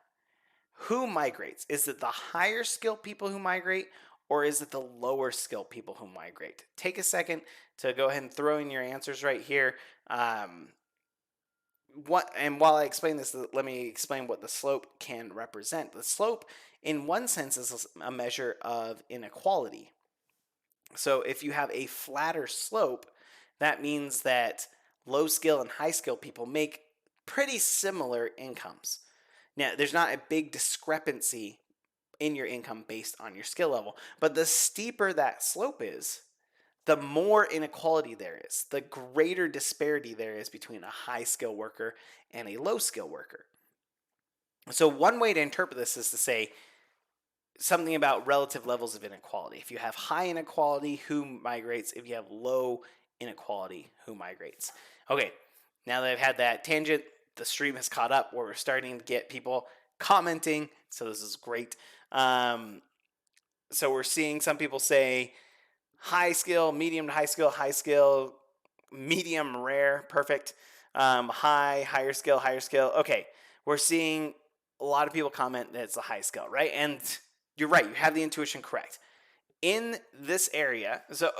S1: who migrates? Is it the higher skilled people who migrate, or is it the lower skilled people who migrate? Take a second to go ahead and throw in your answers right here. And while I explain this, let me explain what the slope can represent. The slope, in one sense, is a measure of inequality. So if you have a flatter slope, that means that low skill and high skill people make pretty similar incomes. Now, there's not a big discrepancy in your income based on your skill level, but the steeper that slope is, the more inequality there is, the greater disparity there is between a high skill worker and a low skill worker. So one way to interpret this is to say something about relative levels of inequality. If you have high inequality, who migrates? If you have low inequality, who migrates? Okay, now that I've had that tangent, the stream has caught up where we're starting to get people commenting. So this is great. So we're seeing some people say high skill, medium to high skill, medium, rare, perfect, higher skill, higher skill. Okay, we're seeing a lot of people comment that it's a high skill, right? And you're right, you have the intuition correct. In this area, so,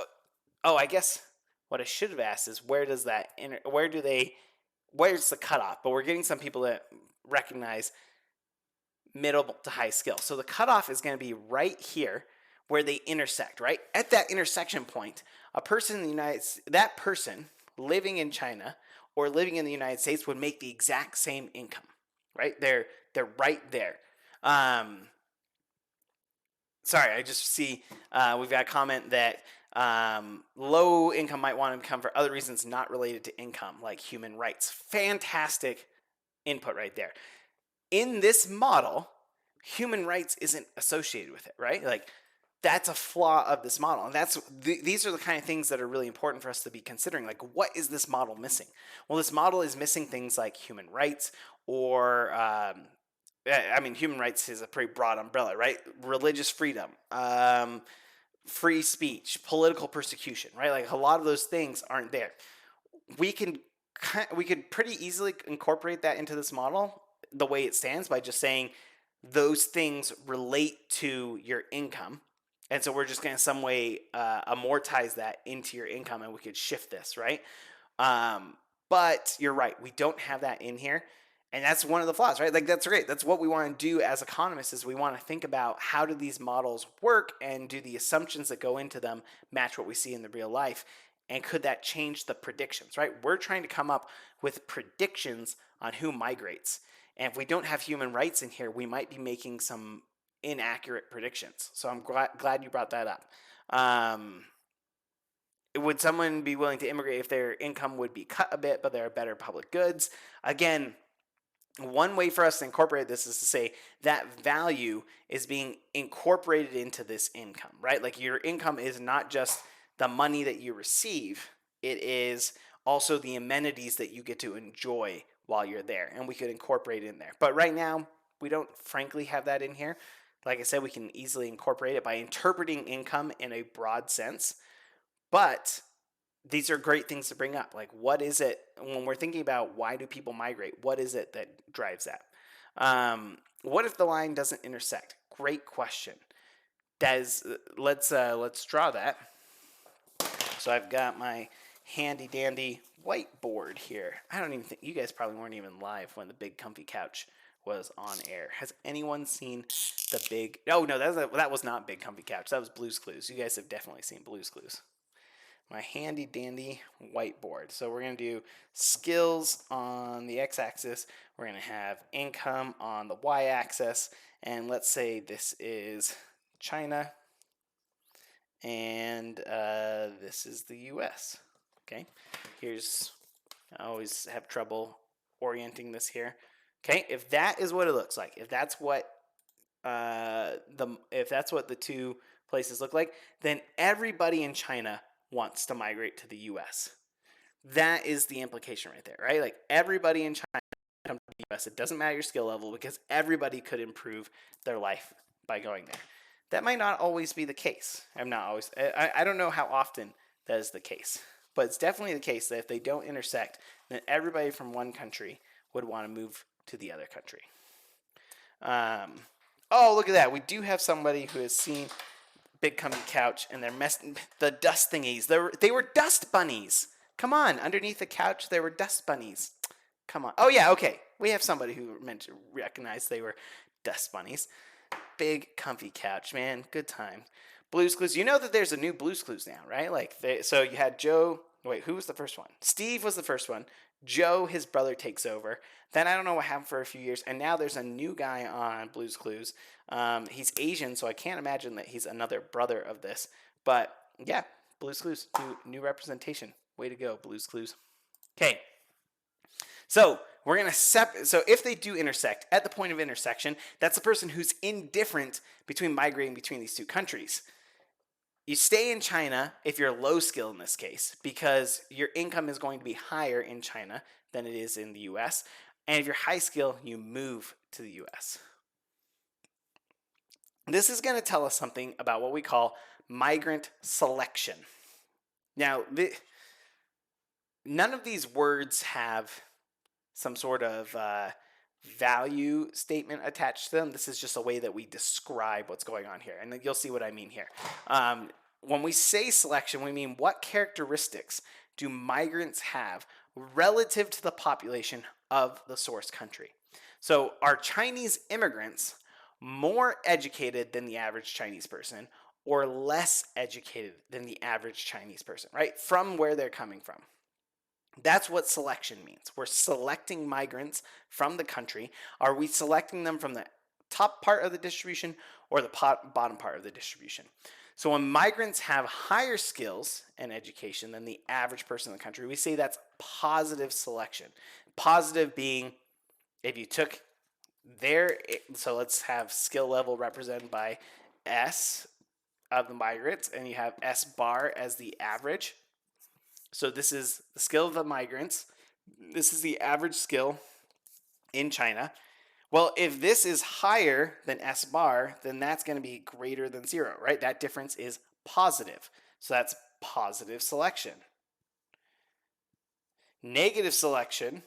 S1: I guess what I should have asked is where's the cutoff? But we're getting some people that recognize middle to high skill. So the cutoff is going to be right here where they intersect, right? At that intersection point, a person in that person living in China or living in the United States would make the exact same income, right? They're right there. Sorry, I just see we've got a comment that low income might want to come for other reasons not related to income, like human rights. Fantastic input right there. In this model, human rights isn't associated with it, right? Like, that's a flaw of this model. And these are the kind of things that are really important for us to be considering. Like, what is this model missing? Well, this model is missing things like human rights or, human rights is a pretty broad umbrella, right? Religious freedom, free speech, political persecution, right? Like, a lot of those things aren't there. We could pretty easily incorporate that into this model the way it stands by just saying those things relate to your income. And so we're just going to some way amortize that into your income, and we could shift this, right? But you're right. We don't have that in here. And that's one of the flaws, right? Like, that's great. That's what we want to do as economists is we want to think about how do these models work and do the assumptions that go into them match what we see in the real life? And could that change the predictions, right? We're trying to come up with predictions on who migrates. And if we don't have human rights in here, we might be making some inaccurate predictions. So I'm glad you brought that up. Would someone be willing to immigrate if their income would be cut a bit, but there are better public goods? Again, one way for us to incorporate this is to say that value is being incorporated into this income, right? Like, your income is not just the money that you receive, it is also the amenities that you get to enjoy while you're there, and we could incorporate it in there. But right now, we don't frankly have that in here. Like I said, we can easily incorporate it by interpreting income in a broad sense, but these are great things to bring up. Like, what is it, when we're thinking about why do people migrate, what is it that drives that? What if the line doesn't intersect? Great question. Let's draw that. So I've got my handy dandy whiteboard here. I don't even think, you guys probably weren't even live when the big comfy couch was on air. Has anyone seen the big, oh no, that was not Big Comfy Couch. That was Blue's Clues. You guys have definitely seen Blue's Clues. My handy dandy whiteboard. So we're going to do skills on the x-axis. We're going to have income on the y-axis. And let's say this is China. And this is the US. Okay, I always have trouble orienting this here. Okay, if that is what it looks like, if that's what the two places look like, then everybody in China wants to migrate to the US. That is the implication right there, right? Like, everybody in China comes to the US. It doesn't matter your skill level because everybody could improve their life by going there. That might not always be the case. I don't know how often that is the case, but it's definitely the case that if they don't intersect, then everybody from one country would want to move to the other country. Oh, look at that. We do have somebody who has seen Big Comfy Couch, and they're messing the dust thingies. They were dust bunnies. Come on, underneath the couch there were dust bunnies. Come on. Oh yeah, okay. We have somebody who recognized they were dust bunnies. Big Comfy Couch, man. Good time. Blue's Clues. You know that there's a new Blue's Clues now, right? Like, so you had Joe. Wait, who was the first one? Steve was the first one. Joe, his brother, takes over. Then I don't know what happened for a few years, and now there's a new guy on Blue's Clues. He's Asian, so I can't imagine that he's another brother of this. But yeah, Blue's Clues, new representation. Way to go, Blue's Clues. Okay, so we're gonna so if they do intersect at the point of intersection, that's the person who's indifferent between migrating between these two countries. You stay in China if you're low skill in this case, because your income is going to be higher in China than it is in the US. And if you're high skill, you move to the US. This is going to tell us something about what we call migrant selection. Now, none of these words have some sort of value statement attached to them. This is just a way that we describe what's going on here. And you'll see what I mean here. When we say selection, we mean what characteristics do migrants have relative to the population of the source country. So are Chinese immigrants more educated than the average Chinese person or less educated than the average Chinese person, right? From where they're coming from. That's what selection means. We're selecting migrants from the country. Are we selecting them from the top part of the distribution or the bottom part of the distribution? So when migrants have higher skills and education than the average person in the country, we say that's positive selection. Positive being if you took their, so let's have skill level represented by S of the migrants, and you have S bar as the average. So this is the skill of the migrants. This is the average skill in China. Well, if this is higher than S bar, then that's going to be greater than 0, right? That difference is positive. So that's positive selection. Negative selection.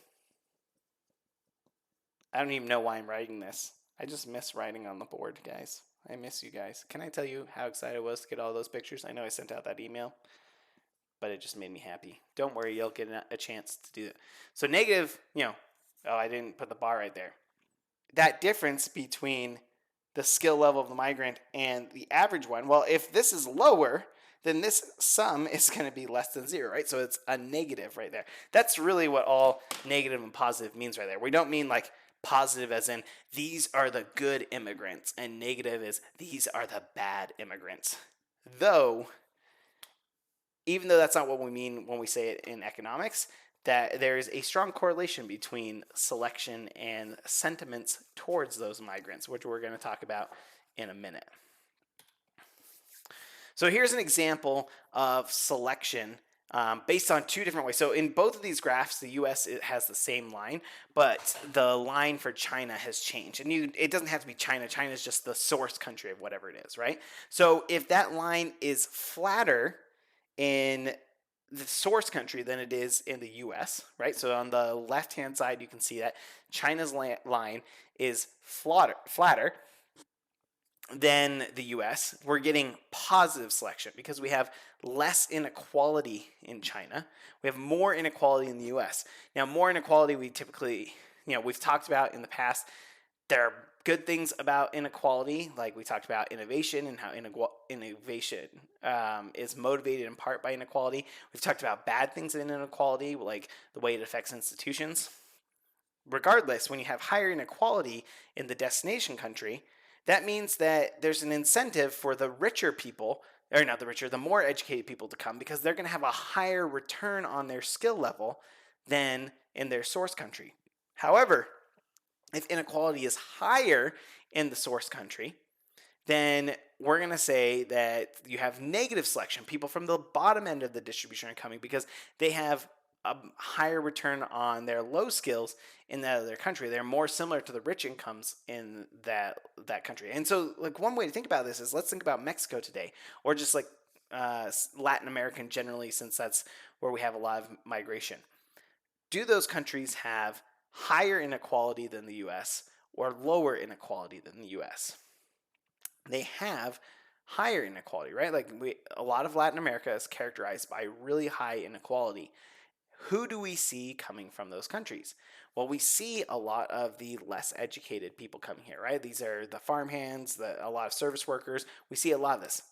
S1: I don't even know why I'm writing this. I just miss writing on the board, guys. I miss you guys. Can I tell you how excited I was to get all those pictures? I know I sent out that email, but it just made me happy. Don't worry, you'll get a chance to do it. So negative, oh, I didn't put the bar right there. That difference between the skill level of the migrant and the average one, well, if this is lower, then this sum is going to be less than 0, right? So it's a negative right there. That's really what all negative and positive means right there. We don't mean like positive as in these are the good immigrants, and negative is these are the bad immigrants. Even though that's not what we mean when we say it in economics, that there is a strong correlation between selection and sentiments towards those migrants, which we're going to talk about in a minute. So here's an example of selection based on two different ways. So in both of these graphs, the US has the same line, but the line for China has changed. And it doesn't have to be China. China is just the source country of whatever it is, right? So if that line is flatter in the source country than it is in the US, right? So on the left-hand side, you can see that China's line is flatter than the US. We're getting positive selection because we have less inequality in China. We have more inequality in the US. Now, more inequality we typically, we've talked about in the past. There are good things about inequality, like we talked about innovation and how innovation is motivated in part by inequality. We've talked about bad things in inequality, like the way it affects institutions. Regardless, when you have higher inequality in the destination country, that means that there's an incentive for the richer people, or not the richer, the more educated people to come because they're going to have a higher return on their skill level than in their source country. However, if inequality is higher in the source country, then we're going to say that you have negative selection. People from the bottom end of the distribution are coming because they have a higher return on their low skills in that other country. They're more similar to the rich incomes in that country. And so like one way to think about this is let's think about Mexico today, or just like Latin America generally, since that's where we have a lot of migration. Do those countries have higher inequality than the US or lower inequality than the US? They have higher inequality, right? Like a lot of Latin America is characterized by really high inequality. Who do we see coming from those countries? Well, we see a lot of the less educated people coming here, right? These are the farmhands, a lot of service workers. We see a lot of this.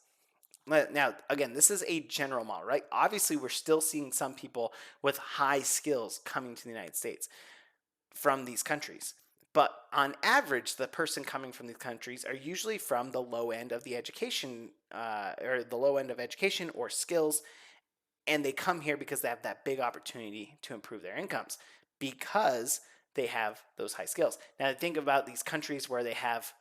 S1: Now, again, this is a general model, right? Obviously, we're still seeing some people with high skills coming to the United States from these countries. But on average, the person coming from these countries are usually from the low end of the education, or the low end of education or skills, and they come here because they have that big opportunity to improve their incomes because they have those high skills. Now, think about these countries where they have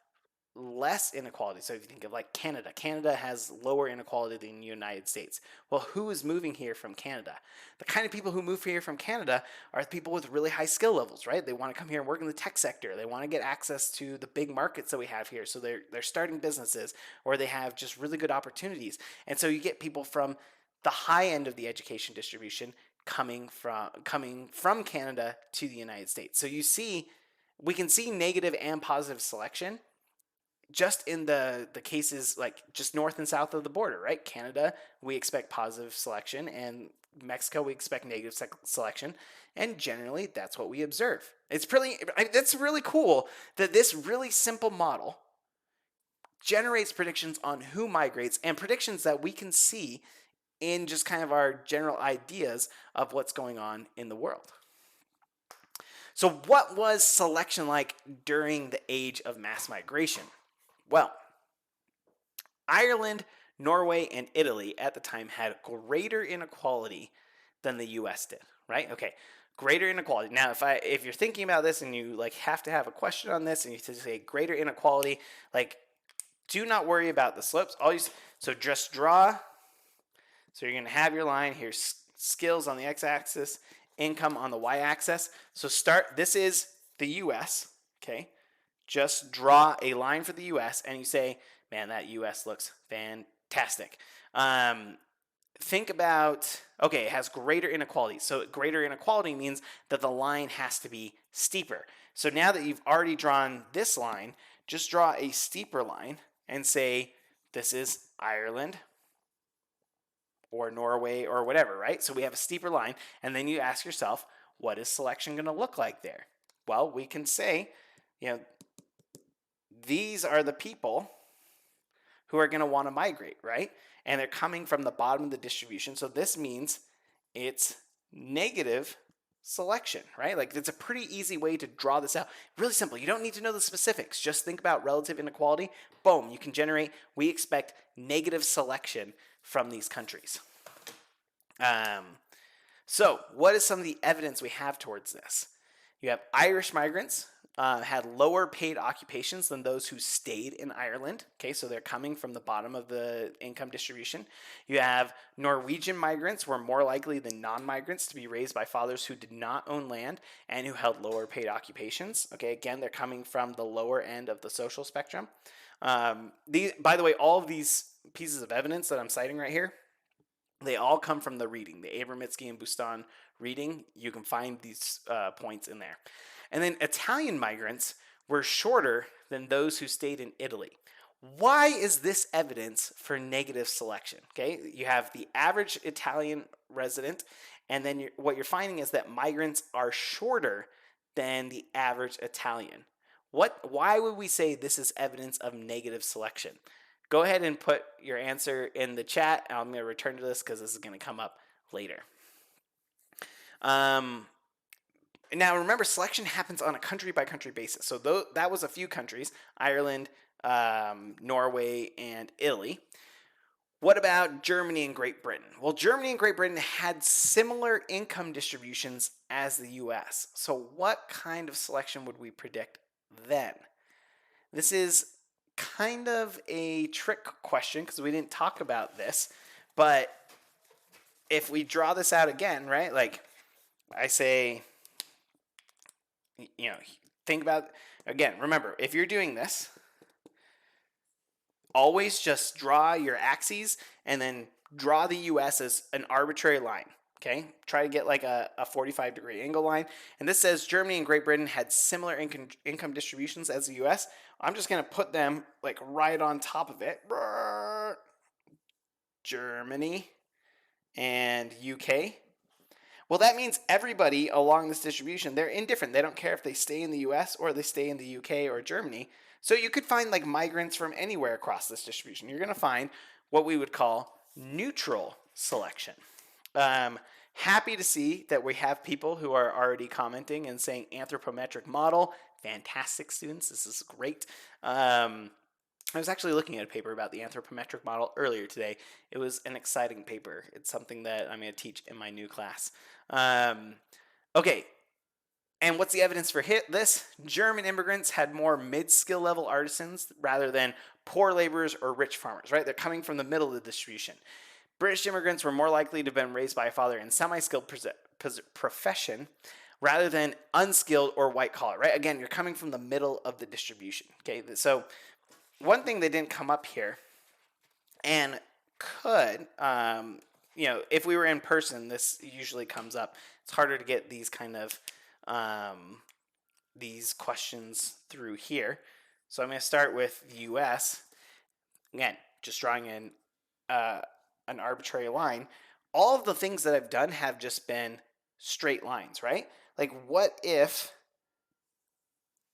S1: less inequality. So if you think of like Canada, Canada has lower inequality than the United States. Well, who is moving here from Canada? The kind of people who move here from Canada are people with really high skill levels, right? They want to come here and work in the tech sector. They want to get access to the big markets that we have here. So they're starting businesses, or they have just really good opportunities. And so you get people from the high end of the education distribution coming from Canada to the United States. So we can see negative and positive selection just in the cases like just north and south of the border, right? Canada, we expect positive selection, and Mexico, we expect negative selection, and generally that's what we observe. That's really cool that this really simple model generates predictions on who migrates, and predictions that we can see in just kind of our general ideas of what's going on in the world. So what was selection like during the age of mass migration? Well, Ireland, Norway, and Italy at the time had greater inequality than the US did, right? Okay, greater inequality. Now, if you're thinking about this and you like have to have a question on this and you say greater inequality, like do not worry about the slopes. So just draw. So you're going to have your line. Here's skills on the x-axis, income on the y-axis. So this is the US, okay? Just draw a line for the US and you say, man, that US looks fantastic. Think about, okay, it has greater inequality. So greater inequality means that the line has to be steeper. So now that you've already drawn this line, just draw a steeper line and say, this is Ireland or Norway or whatever, right? So we have a steeper line, and then you ask yourself, what is selection going to look like there? Well, we can say, these are the people who are going to want to migrate, right? And they're coming from the bottom of the distribution. So this means it's negative selection, right? Like it's a pretty easy way to draw this out. Really simple. You don't need to know the specifics. Just think about relative inequality. Boom, you can generate, we expect negative selection from these countries. So what is some of the evidence we have towards this? You have Irish migrants had lower paid occupations than those who stayed in Ireland. Okay, so they're coming from the bottom of the income distribution. You have Norwegian migrants were more likely than non-migrants to be raised by fathers who did not own land and who held lower paid occupations. Okay, again, they're coming from the lower end of the social spectrum. By the way, all of these pieces of evidence that I'm citing right here, they all come from the reading, the Abramitsky and Bustan reading. You can find these points in there. And then Italian migrants were shorter than those who stayed in Italy. Why is this evidence for negative selection? Okay, you have the average Italian resident, and then what you're finding is that migrants are shorter than the average Italian. Why would we say this is evidence of negative selection? Go ahead and put your answer in the chat. I'm going to return to this because this is going to come up later. Now, remember, selection happens on a country-by-country basis. So that was a few countries, Ireland, Norway, and Italy. What about Germany and Great Britain? Well, Germany and Great Britain had similar income distributions as the U.S. So what kind of selection would we predict then? This is kind of a trick question because we didn't talk about this. But if we draw this out again, right, like I say, think about, again, remember, if you're doing this, always just draw your axes and then draw the US as an arbitrary line, okay? Try to get like a 45-degree angle line. And this says Germany and Great Britain had similar income distributions as the US. I'm just going to put them like right on top of it. Germany and UK. Well, that means everybody along this distribution, they're indifferent. They don't care if they stay in the US or they stay in the UK or Germany. So you could find like migrants from anywhere across this distribution. You're going to find what we would call neutral selection. Happy to see that we have people who are already commenting and saying anthropometric model. Fantastic, students. This is great. I was actually looking at a paper about the anthropometric model earlier today. It was an exciting paper. It's something that I'm going to teach in my new class. Okay, And what's the evidence for this? German immigrants had more mid-skill level artisans rather than poor laborers or rich farmers, right? They're coming from the middle of the distribution. British immigrants were more likely to have been raised by a father in semi-skilled profession rather than unskilled or white collar, right? Again, you're coming from the middle of the distribution, okay? So one thing that didn't come up here and could, if we were in person, this usually comes up. It's harder to get these kind of these questions through here. So I'm going to start with the U.S. Again, just drawing in an arbitrary line. All of the things that I've done have just been straight lines, right? Like, what if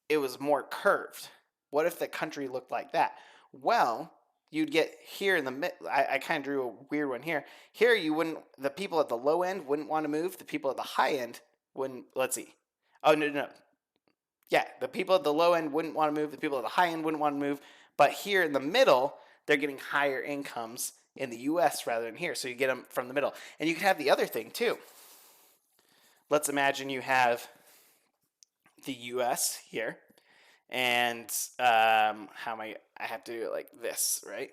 S1: it was more curved? What if the country looked like that? Well, you'd get here in the mid. I kind of drew a weird one here. Here, you wouldn't. The people at the low end wouldn't want to move. The people at the high end wouldn't. Let's see. Oh no. Yeah, the people at the low end wouldn't want to move. The people at the high end wouldn't want to move. But here in the middle, they're getting higher incomes in the U.S. rather than here. So you get them from the middle. And you can have the other thing too. Let's imagine you have the U.S. here. And I have to do it like this, right?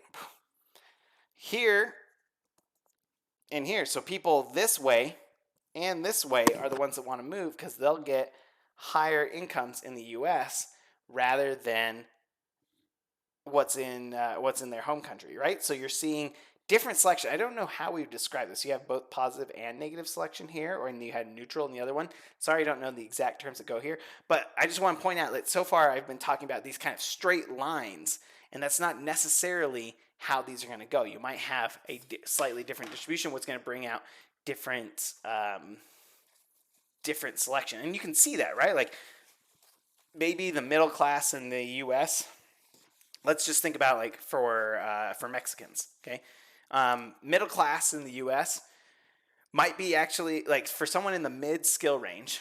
S1: Here and here. So people this way and this way are the ones that want to move because they'll get higher incomes in the U.S. rather than what's in their home country, right? So you're seeing different selection. I don't know how we would describe this. You have both positive and negative selection here, or you had neutral in the other one. Sorry, I don't know the exact terms that go here, but I just want to point out that so far I've been talking about these kind of straight lines, and that's not necessarily how these are going to go. You might have a slightly different distribution, what's going to bring out different selection. And you can see that, right? Like maybe the middle class in the U.S., let's just think about like for Mexicans, okay? Middle class in the U.S. might be actually, like for someone in the mid-skill range,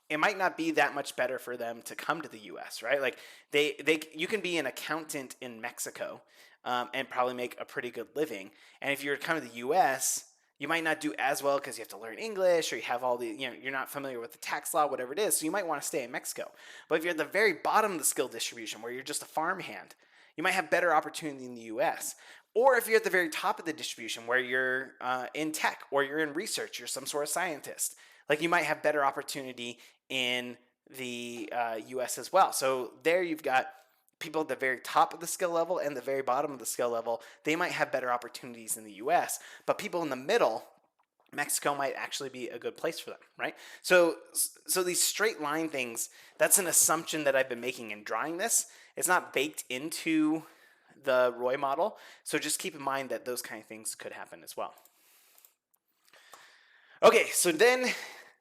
S1: it might not be that much better for them to come to the U.S., right? Like you can be an accountant in Mexico and probably make a pretty good living. And if you're coming to the U.S., you might not do as well because you have to learn English or you have all the, you're not familiar with the tax law, whatever it is. So you might want to stay in Mexico. But if you're at the very bottom of the skill distribution where you're just a farmhand, you might have better opportunity in the U.S. Or if you're at the very top of the distribution where you're in tech or you're in research, you're some sort of scientist, like you might have better opportunity in the U.S. as well. So there you've got people at the very top of the skill level and the very bottom of the skill level. They might have better opportunities in the U.S., but people in the middle, Mexico might actually be a good place for them, right? So these straight line things, that's an assumption that I've been making in drawing this. It's not baked into the ROI model, so just keep in mind that those kind of things could happen as well. Okay, so then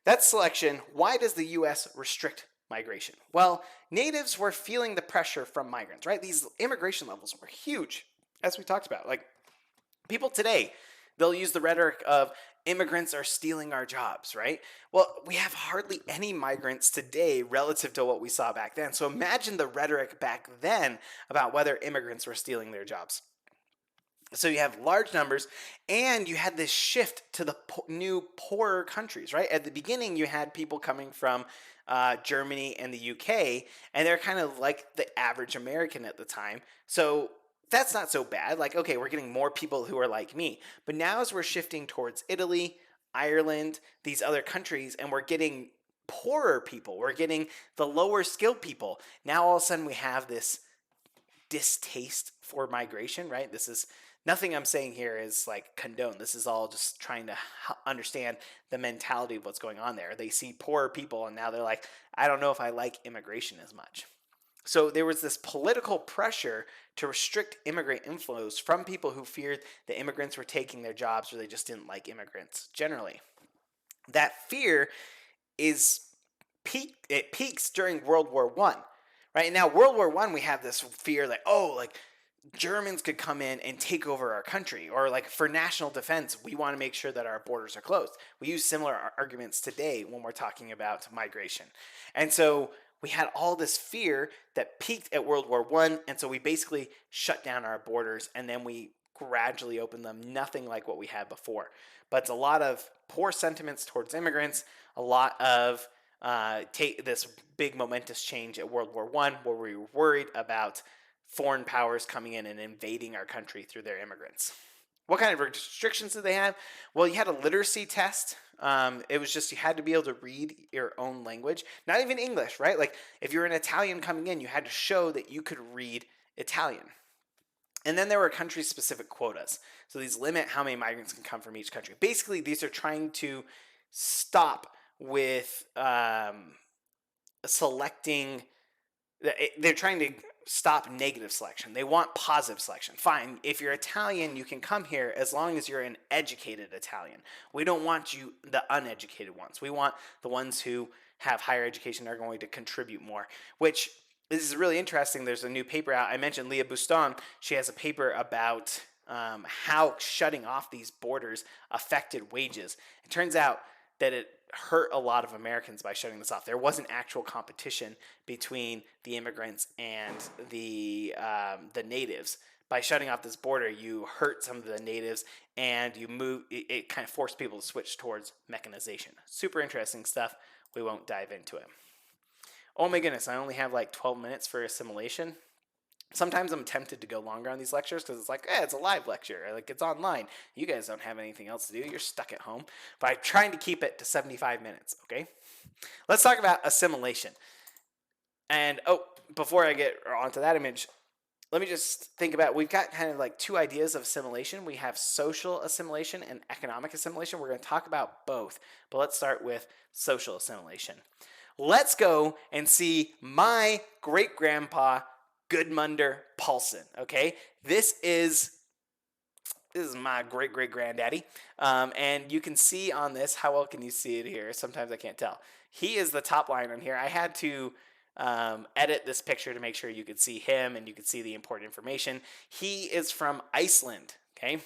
S1: that's selection. Why does the U.S. restrict migration? Well, natives were feeling the pressure from migrants, right? These immigration levels were huge, as we talked about. Like people today, they'll use the rhetoric of immigrants are stealing our jobs, right? Well, we have hardly any migrants today relative to what we saw back then. So imagine the rhetoric back then about whether immigrants were stealing their jobs. So you have large numbers, and you had this shift to the new poorer countries, right? At the beginning, you had people coming from Germany and the UK, and they're kind of like the average American at the time. So that's not so bad. Like, okay, we're getting more people who are like me. But now as we're shifting towards Italy, Ireland, these other countries, and we're getting poorer people, we're getting the lower skilled people. Now all of a sudden we have this distaste for migration, right? This is nothing I'm saying here is like condone. This is all just trying to understand the mentality of what's going on there. They see poorer people and now they're like, I don't know if I like immigration as much. So there was this political pressure to restrict immigrant inflows from people who feared the immigrants were taking their jobs or they just didn't like immigrants generally. That fear peaks during World War I. Right now, World War I, we have this fear that, like Germans could come in and take over our country, or like for national defense, we want to make sure that our borders are closed. We use similar arguments today when we're talking about migration. And so we had all this fear that peaked at World War I, and so we basically shut down our borders, and then we gradually opened them, nothing like what we had before. But it's a lot of poor sentiments towards immigrants, a lot of take this big momentous change at World War One, where we were worried about foreign powers coming in and invading our country through their immigrants. What kind of restrictions did they have? Well, you had a literacy test. It was just you had to be able to read your own language, not even English, right? Like if you were an Italian coming in, you had to show that you could read Italian. And then there were country-specific quotas. So these limit how many migrants can come from each country. Basically, these are trying to stop with selecting. They're trying to stop negative selection. They want positive selection. Fine, if you're Italian, you can come here as long as you're an educated Italian. We don't want you, the uneducated ones. We want the ones who have higher education are going to contribute more, which this is really interesting. There's a new paper out. I mentioned Leah Buston. She has a paper about how shutting off these borders affected wages. It turns out that it hurt a lot of Americans by shutting this off. There wasn't actual competition between the immigrants and the natives. By shutting off this border, you hurt some of the natives, and it kind of forced people to switch towards mechanization. Super interesting stuff. We won't dive into it. Oh my goodness, I only have like 12 minutes for assimilation. Sometimes I'm tempted to go longer on these lectures because it's like, it's a live lecture. Like, it's online. You guys don't have anything else to do. You're stuck at home. But I'm trying to keep it to 75 minutes, okay? Let's talk about assimilation. And, before I get onto that image, let me just think about, we've got kind of like two ideas of assimilation. We have social assimilation and economic assimilation. We're going to talk about both. But let's start with social assimilation. Let's go and see my great-grandpa, Gudmundur Paulson, okay? This is my great-great-granddaddy, and you can see on this, how well can you see it here? Sometimes I can't tell. He is the top line on here. I had to edit this picture to make sure you could see him and you could see the important information. He is from Iceland, okay?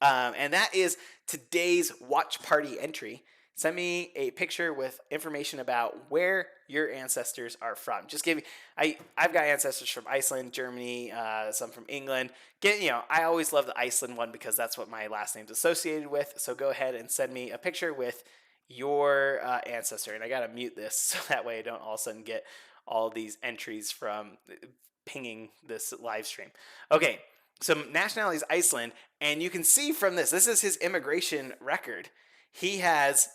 S1: And that is today's watch party entry. Send me a picture with information about where your ancestors are from. Just give me, I've got ancestors from Iceland, Germany, some from England. I always love the Iceland one because that's what my last name's associated with. So go ahead and send me a picture with your ancestor. And I got to mute this so that way I don't all of a sudden get all these entries from pinging this live stream. Okay, so nationality is Iceland. And you can see from this is his immigration record. He has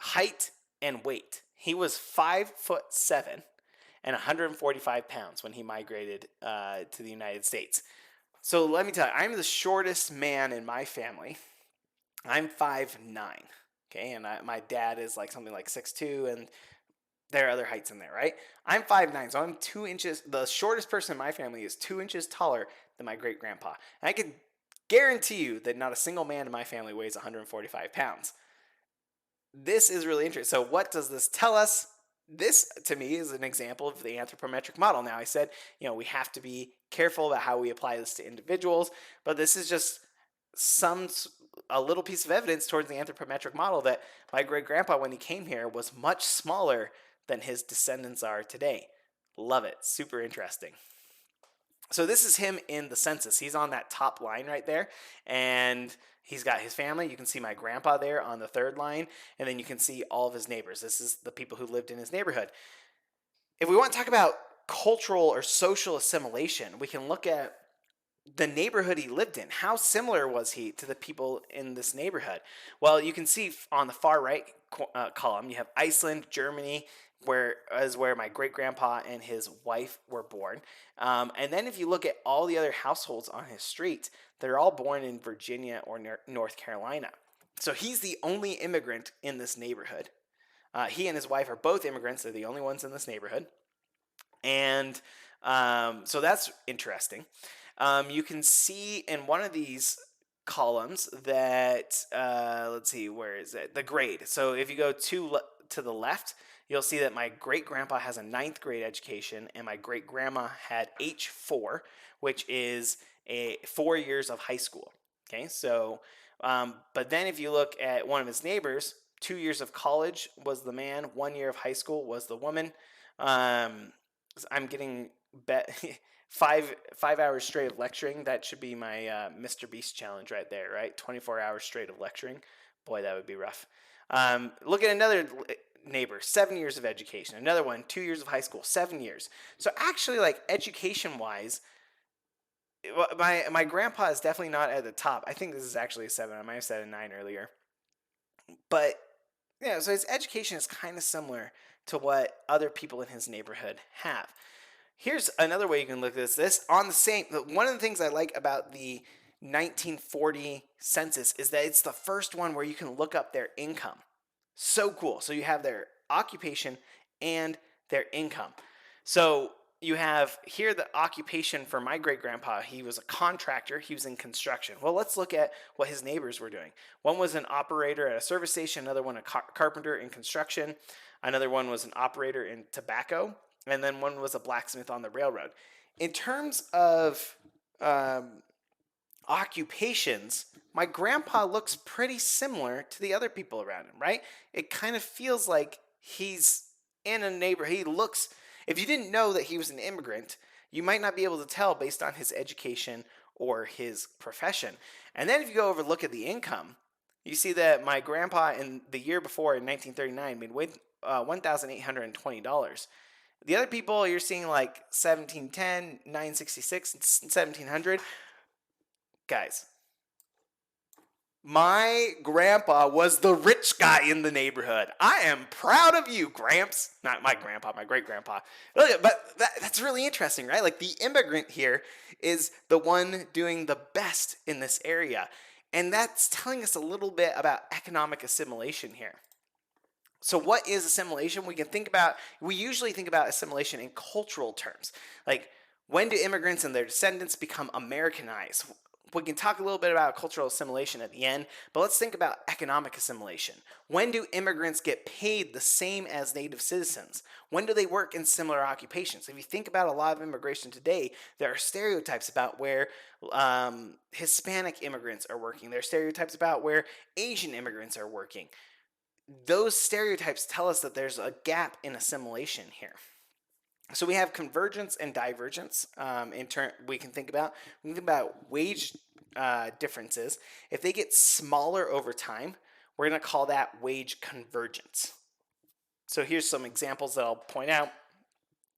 S1: height and weight. He was 5'7" and 145 pounds when he migrated to the United States. So let me tell you, I'm the shortest man in my family. I'm 5'9", okay, and my dad is like something like 6'2", and there are other heights in there, right? I'm 5'9", so I'm 2 inches. The shortest person in my family is 2 inches taller than my great grandpa. And I can guarantee you that not a single man in my family weighs 145 pounds. This is really interesting. So what does this tell us? This, to me, is an example of the anthropometric model. Now, I said, we have to be careful about how we apply this to individuals, but this is just a little piece of evidence towards the anthropometric model that my great-grandpa, when he came here, was much smaller than his descendants are today. Love it. Super interesting. So this is him in the census. He's on that top line right there, and he's got his family. You can see my grandpa there on the third line, and then you can see all of his neighbors. This is the people who lived in his neighborhood. If we want to talk about cultural or social assimilation, we can look at the neighborhood he lived in. How similar was he to the people in this neighborhood? Well, you can see on the far right column, you have Iceland, Germany, where my great-grandpa and his wife were born. And then if you look at all the other households on his street, they're all born in Virginia or North Carolina. So he's the only immigrant in this neighborhood. He and his wife are both immigrants. They're the only ones in this neighborhood. And so that's interesting. You can see in one of these columns that, let's see, where is it? The grade. So if you go to the left, you'll see that my great-grandpa has a 9th grade education, and my great-grandma had H4, which is 4 years of high school. Okay, so, but then if you look at one of his neighbors, 2 years of college was the man, 1 year of high school was the woman. I'm getting 5 hours straight of lecturing. That should be my Mr. Beast challenge right there, right? 24 hours straight of lecturing. Boy, that would be rough. Look at another neighbor, 7 years of education. Another one, 2 years of high school, 7 years. So actually, like, education wise, my grandpa is definitely not at the top. I think this is actually a 7. I might have said a 9 earlier. But yeah, so his education is kind of similar to what other people in his neighborhood have. Here's another way you can look at this on the same. One of the things I like about the 1940 census is that it's the first one where you can look up their income. So cool. So you have their occupation and their income. So you have here the occupation for my great grandpa. He was a contractor. He was in construction. Well, let's look at what his neighbors were doing. One was an operator at a service station. Another one a carpenter in construction. Another one was an operator in tobacco. And then one was a blacksmith on the railroad. In terms of occupations, my grandpa looks pretty similar to the other people around him, right? It kind of feels like he's in a neighborhood. He looks, if you didn't know that he was an immigrant, you might not be able to tell based on his education or his profession. And then if you go over and look at the income, you see that my grandpa in the year before, in 1939, made $1,820. The other people, you're seeing like 1710, 966, 1700. Guys, my grandpa was the rich guy in the neighborhood. I am proud of you, Gramps. Not my grandpa, my great grandpa. But that's really interesting, right? Like, the immigrant here is the one doing the best in this area. And that's telling us a little bit about economic assimilation here. So what is assimilation? We usually think about assimilation in cultural terms. Like, when do immigrants and their descendants become Americanized? We can talk a little bit about cultural assimilation at the end, but let's think about economic assimilation. When do immigrants get paid the same as native citizens? When do they work in similar occupations? If you think about a lot of immigration today, there are stereotypes about where Hispanic immigrants are working. There are stereotypes about where Asian immigrants are working. Those stereotypes tell us that there's a gap in assimilation here. So we have convergence and divergence. We can think about wage differences. If they get smaller over time, we're going to call that wage convergence. So here's some examples that I'll point out.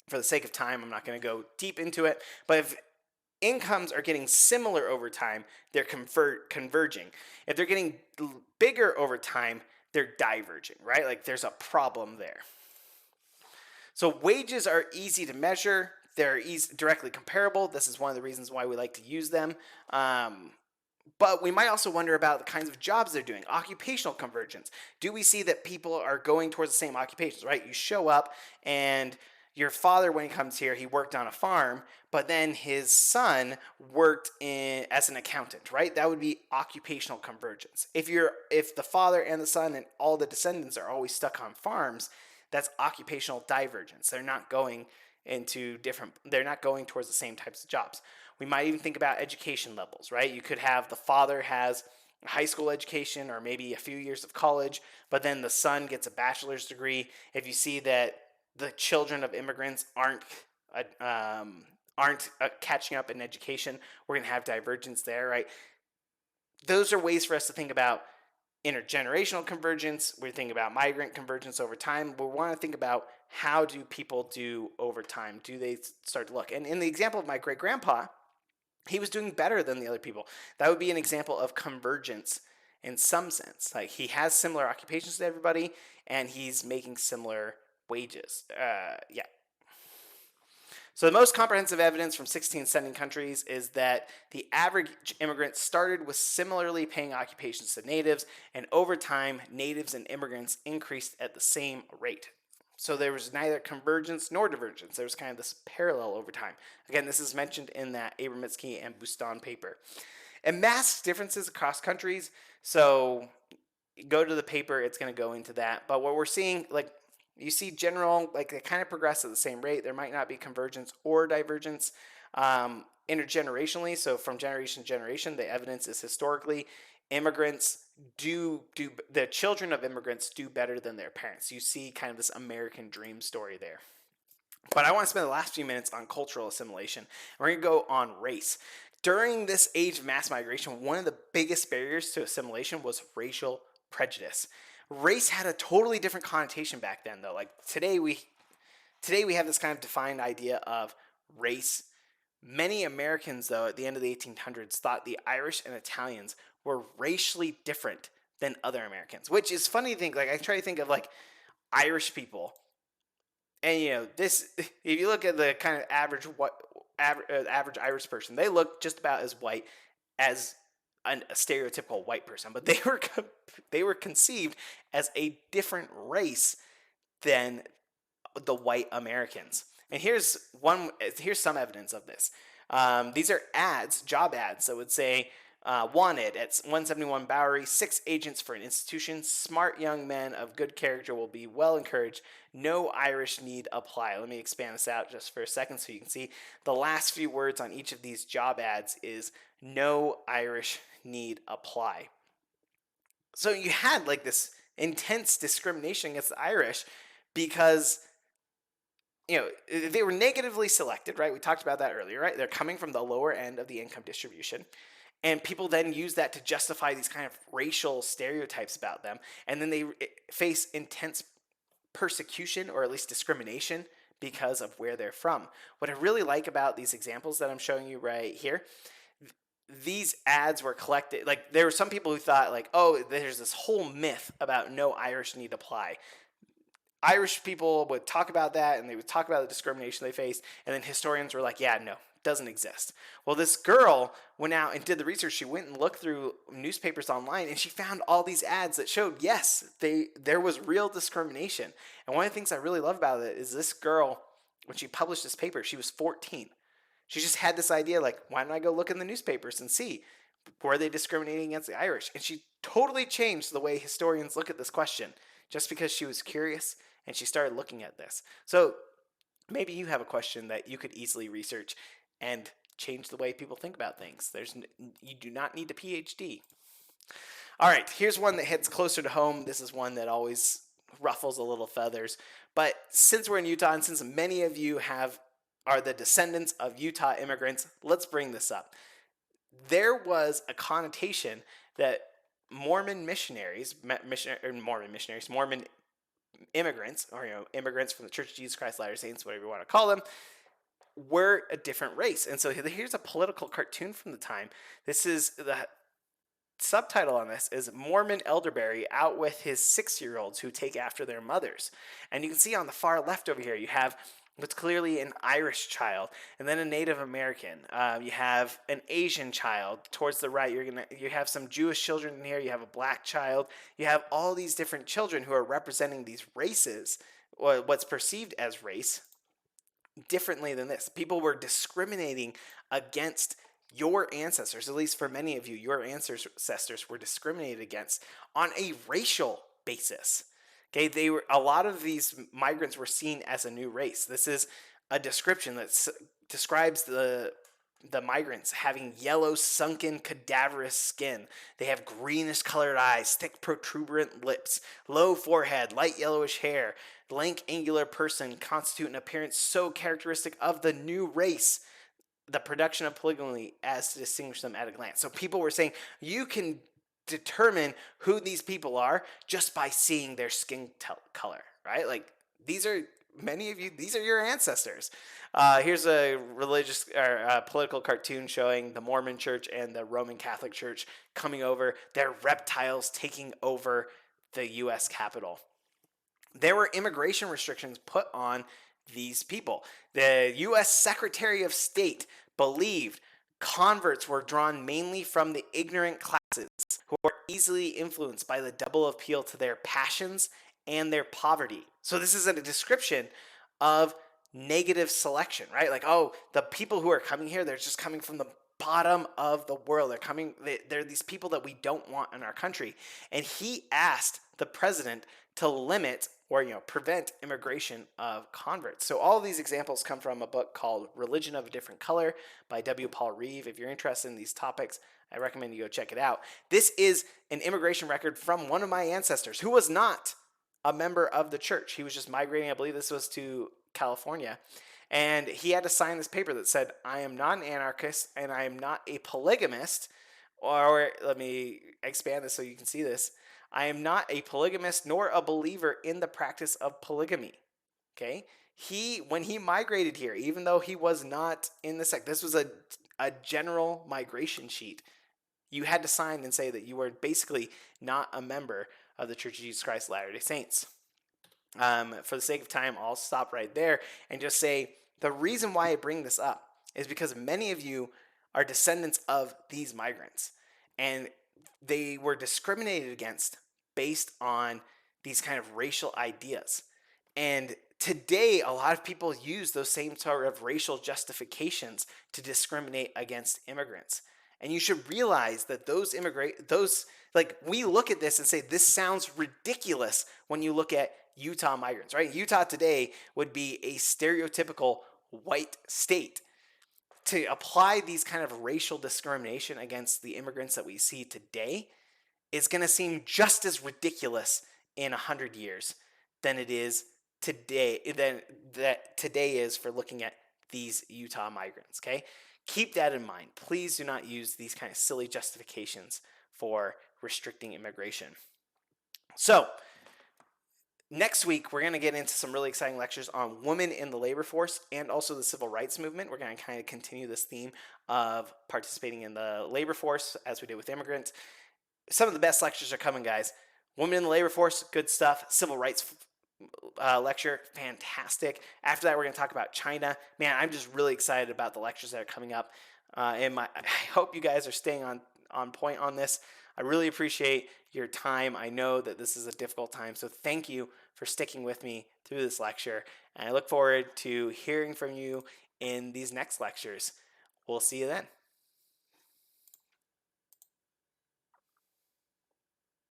S1: For the sake of time, I'm not going to go deep into it. But if incomes are getting similar over time, they're converging. If they're getting bigger over time, they're diverging, right? Like, there's a problem there. So wages are easy to measure. They're directly comparable. This is one of the reasons why we like to use them. But we might also wonder about the kinds of jobs they're doing. Occupational convergence. Do we see that people are going towards the same occupations, right? You show up, and your father, when he comes here, he worked on a farm, but then his son worked as an accountant, right? That would be occupational convergence. If the father and the son and all the descendants are always stuck on farms, that's occupational divergence. They're not going towards the same types of jobs. We might even think about education levels, right? You could have the father has a high school education or maybe a few years of college, but then the son gets a bachelor's degree. If you see that the children of immigrants aren't catching up in education, we're going to have divergence there, right? Those are ways for us to think about intergenerational convergence. We're thinking about migrant convergence over time. We want to think about how do people do over time? Do they start to look? And in the example of my great grandpa, he was doing better than the other people. That would be an example of convergence in some sense. Like, he has similar occupations to everybody, and he's making similar wages. So the most comprehensive evidence from 16 sending countries is that the average immigrant started with similarly paying occupations to natives, and over time, natives and immigrants increased at the same rate. So there was neither convergence nor divergence. There was kind of this parallel over time. Again, this is mentioned in that Abramitsky and Buston paper. And mass differences across countries. So go to the paper, it's going to go into that. But what we're seeing, like, you see general, like, they kind of progress at the same rate. There might not be convergence or divergence. Intergenerationally, so from generation to generation, the evidence is historically immigrants the children of immigrants do better than their parents. You see kind of this American dream story there. But I want to spend the last few minutes on cultural assimilation. We're going to go on race. During this age of mass migration, one of the biggest barriers to assimilation was racial prejudice. Race had a totally different connotation back then, though. Like today we have this kind of defined idea of race. Many Americans, though, at the end of the 1800s, thought the Irish and Italians were racially different than other Americans, which is funny to think. Like I try to think of like Irish people, and this. If you look at the kind of average Irish person, they look just about as white as a stereotypical white person, but they were conceived as a different race than the white Americans. And here's some evidence of this. These are ads, job ads that would say, wanted at 171 Bowery, 6 agents for an institution. Smart young men of good character will be well encouraged. No Irish need apply. Let me expand this out just for a second so you can see. The last few words on each of these job ads is no Irish need apply. So you had like this intense discrimination against the Irish because they were negatively selected, right? We talked about that earlier, right? They're coming from the lower end of the income distribution. And people then use that to justify these kind of racial stereotypes about them. And then they face intense persecution or at least discrimination because of where they're from. What I really like about these examples that I'm showing you right here, these ads were collected. Like there were some people who thought like, oh, there's this whole myth about no Irish need apply. Irish people would talk about that and they would talk about the discrimination they faced. And then historians were like, yeah, no, doesn't exist. Well, this girl went out and did the research. She went and looked through newspapers online and she found all these ads that showed, yes, there was real discrimination. And one of the things I really love about it is this girl, when she published this paper, she was 14. She just had this idea like, why don't I go look in the newspapers and see, were they discriminating against the Irish? And she totally changed the way historians look at this question just because she was curious and she started looking at this. So maybe you have a question that you could easily research and change the way people think about things. You do not need a PhD. All right, here's one that hits closer to home. This is one that always ruffles a little feathers. But since we're in Utah and since many of you are the descendants of Utah immigrants, let's bring this up. There was a connotation that Mormon immigrants, or immigrants from the Church of Jesus Christ Latter-day Saints, whatever you want to call them, were a different race. And so here's a political cartoon from the time. This is the subtitle on this is Mormon Elderberry out with his 6-year-olds who take after their mothers. And you can see on the far left over here, you have what's clearly an Irish child, and then a Native American. You have an Asian child. Towards the right, you have some Jewish children in here. You have a black child. You have all these different children who are representing these races, or what's perceived as race, differently than this. People were discriminating against your ancestors, at least for many of you, your ancestors were discriminated against on a racial basis. Okay, a lot of these migrants were seen as a new race. This is a description that describes the migrants having yellow, sunken, cadaverous skin. They have greenish colored eyes, thick, protuberant lips, low forehead, light yellowish hair, lank, angular person constitute an appearance so characteristic of the new race, the production of polygamy as to distinguish them at a glance. So people were saying you can determine who these people are just by seeing their skin color, right? Like many of you, these are your ancestors. Here's a religious or political cartoon showing the Mormon Church and the Roman Catholic Church coming over. They're reptiles taking over the U.S. Capitol. There were immigration restrictions put on these people. The U.S. Secretary of State believed converts were drawn mainly from the ignorant classes who are easily influenced by the double appeal to their passions and their poverty. So this is a description of negative selection, right? Like, oh, the people who are coming here, they're just coming from the bottom of the world. They're these people that we don't want in our country. And he asked the president to limit or prevent immigration of converts. So all of these examples come from a book called Religion of a Different Color by W. Paul Reeve. If you're interested in these topics, I recommend you go check it out. This is an immigration record from one of my ancestors who was not a member of the church. He was just migrating. I believe this was to California. And he had to sign this paper that said, I am not an anarchist and I am not a polygamist. Or let me expand this so you can see this. I am not a polygamist nor a believer in the practice of polygamy. Okay? When he migrated here, even though he was not in the sect, this was a general migration sheet. You had to sign and say that you were basically not a member of the Church of Jesus Christ of Latter-day Saints. For the sake of time, I'll stop right there and just say the reason why I bring this up is because many of you are descendants of these migrants, and they were discriminated against based on these kind of racial ideas. And today, a lot of people use those same sort of racial justifications to discriminate against immigrants. And you should realize that we look at this and say, this sounds ridiculous when you look at Utah migrants, right? Utah today would be a stereotypical white state. To apply these kind of racial discrimination against the immigrants that we see today is going to seem just as ridiculous in 100 years than it is today, that today is for looking at these Utah migrants, okay? Keep that in mind. Please do not use these kind of silly justifications for restricting immigration. So, next week, we're going to get into some really exciting lectures on women in the labor force and also the civil rights movement. We're going to kind of continue this theme of participating in the labor force as we did with immigrants. Some of the best lectures are coming, guys. Women in the labor force, good stuff. Civil rights lecture, fantastic. After that, we're going to talk about China. Man, I'm just really excited about the lectures that are coming up. I hope you guys are staying on point on this. I really appreciate your time. I know that this is a difficult time, so thank you for sticking with me through this lecture. And I look forward to hearing from you in these next lectures. We'll see you then.